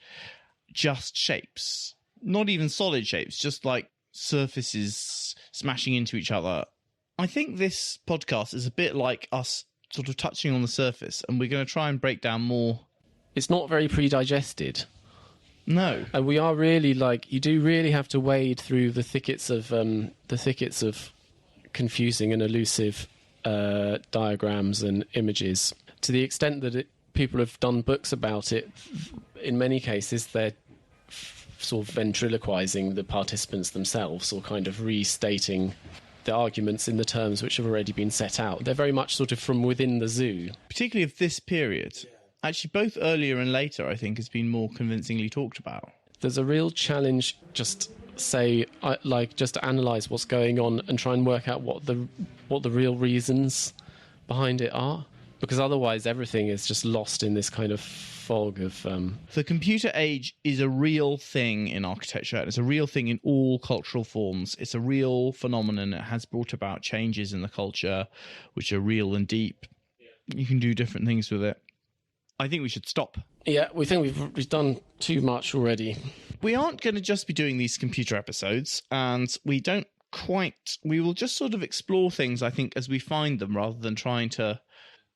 just shapes. Not even solid shapes, just like surfaces smashing into each other. I think this podcast is a bit like us sort of touching on the surface, and we're going to try and break down more. It's not very pre-digested. No. And we are really like, you do really have to wade through the thickets of confusing and elusive diagrams and images. To the extent that people have done books about it, in many cases they're sort of ventriloquizing the participants themselves or kind of restating the arguments in the terms which have already been set out. They're very much sort of from within the zoo. Particularly of this period. Actually, both earlier and later, I think, has been more convincingly talked about. There's a real challenge just to analyse what's going on and try and work out what the real reasons behind it are. because otherwise everything is just lost in this kind of fog of The computer age is a real thing in architecture. It's a real thing in all cultural forms. It's a real phenomenon. It has brought about changes in the culture which are real and deep. You can do different things with it. I think we should stop. Yeah, we think we've done too much already. We aren't going to just be doing these computer episodes, and we will just sort of explore things, I think, as we find them, rather than trying to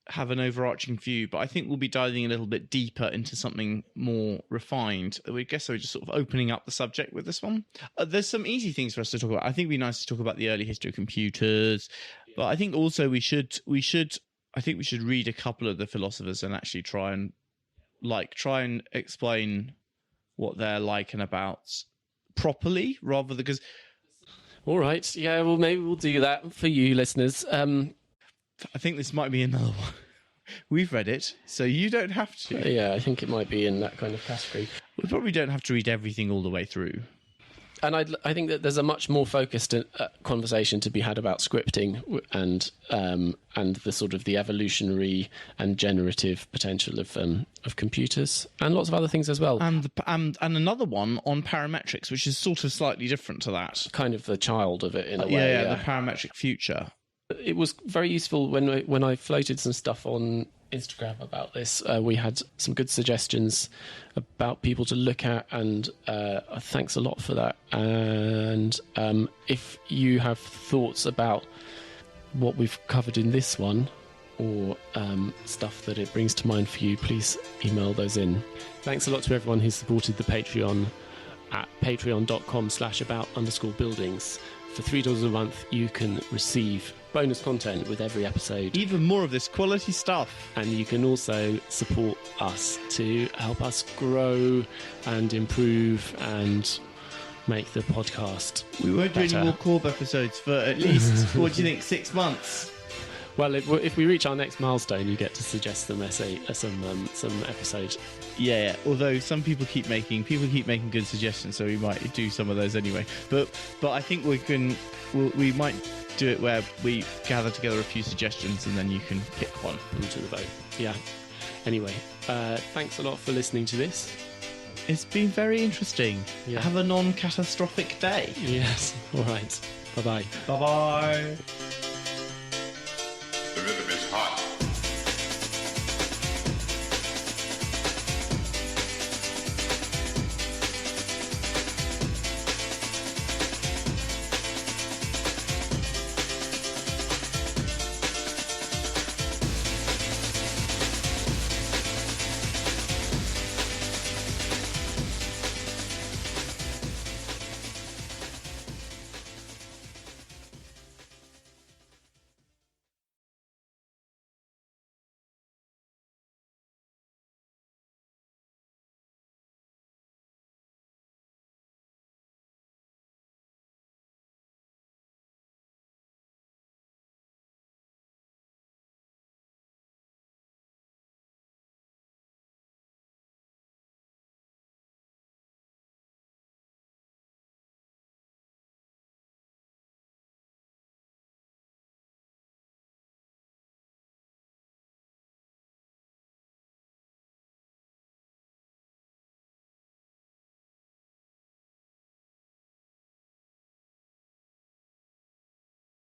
have an overarching view. But I think we'll be diving a little bit deeper into something more refined. I guess we're just sort of opening up the subject with this one. There's some easy things for us to talk about. I think it'd be nice to talk about the early history of computers, but I think also we should read a couple of the philosophers and actually try and explain what they're like and about properly, rather than because. All right, yeah, well, maybe we'll do that for you listeners. I think this might be another one. We've read it, so you don't have to. Yeah, I think it might be in that kind of category. We probably don't have to read everything all the way through. And I think that there's a much more focused conversation to be had about scripting and the sort of the evolutionary and generative potential of computers, and lots of other things as well. And another one on parametrics, which is sort of slightly different to that. Kind of the child of it in a way. Yeah, the parametric future. It was very useful when I floated some stuff on Instagram about this. We had some good suggestions about people to look at, and thanks a lot for that. And if you have thoughts about what we've covered in this one, or stuff that it brings to mind for you, please email those in. Thanks a lot to everyone who supported the Patreon at patreon.com/about_buildings. For $3 a month, you can receive bonus content with every episode. Even more of this quality stuff. And you can also support us to help us grow and improve and make the podcast We won't better. do any more Corb episodes for at least, what do you think, 6 months? Well, if we reach our next milestone, you get to suggest some episodes. Yeah. Although some people keep making good suggestions, so we might do some of those anyway. But I think we might do it where we gather together a few suggestions and then you can pick one Into the vote. Yeah. Anyway, thanks a lot for listening to this. It's been very interesting. Yeah. Have a non-catastrophic day. Yes. All right. Bye-bye. Bye-bye. The rhythm is hot.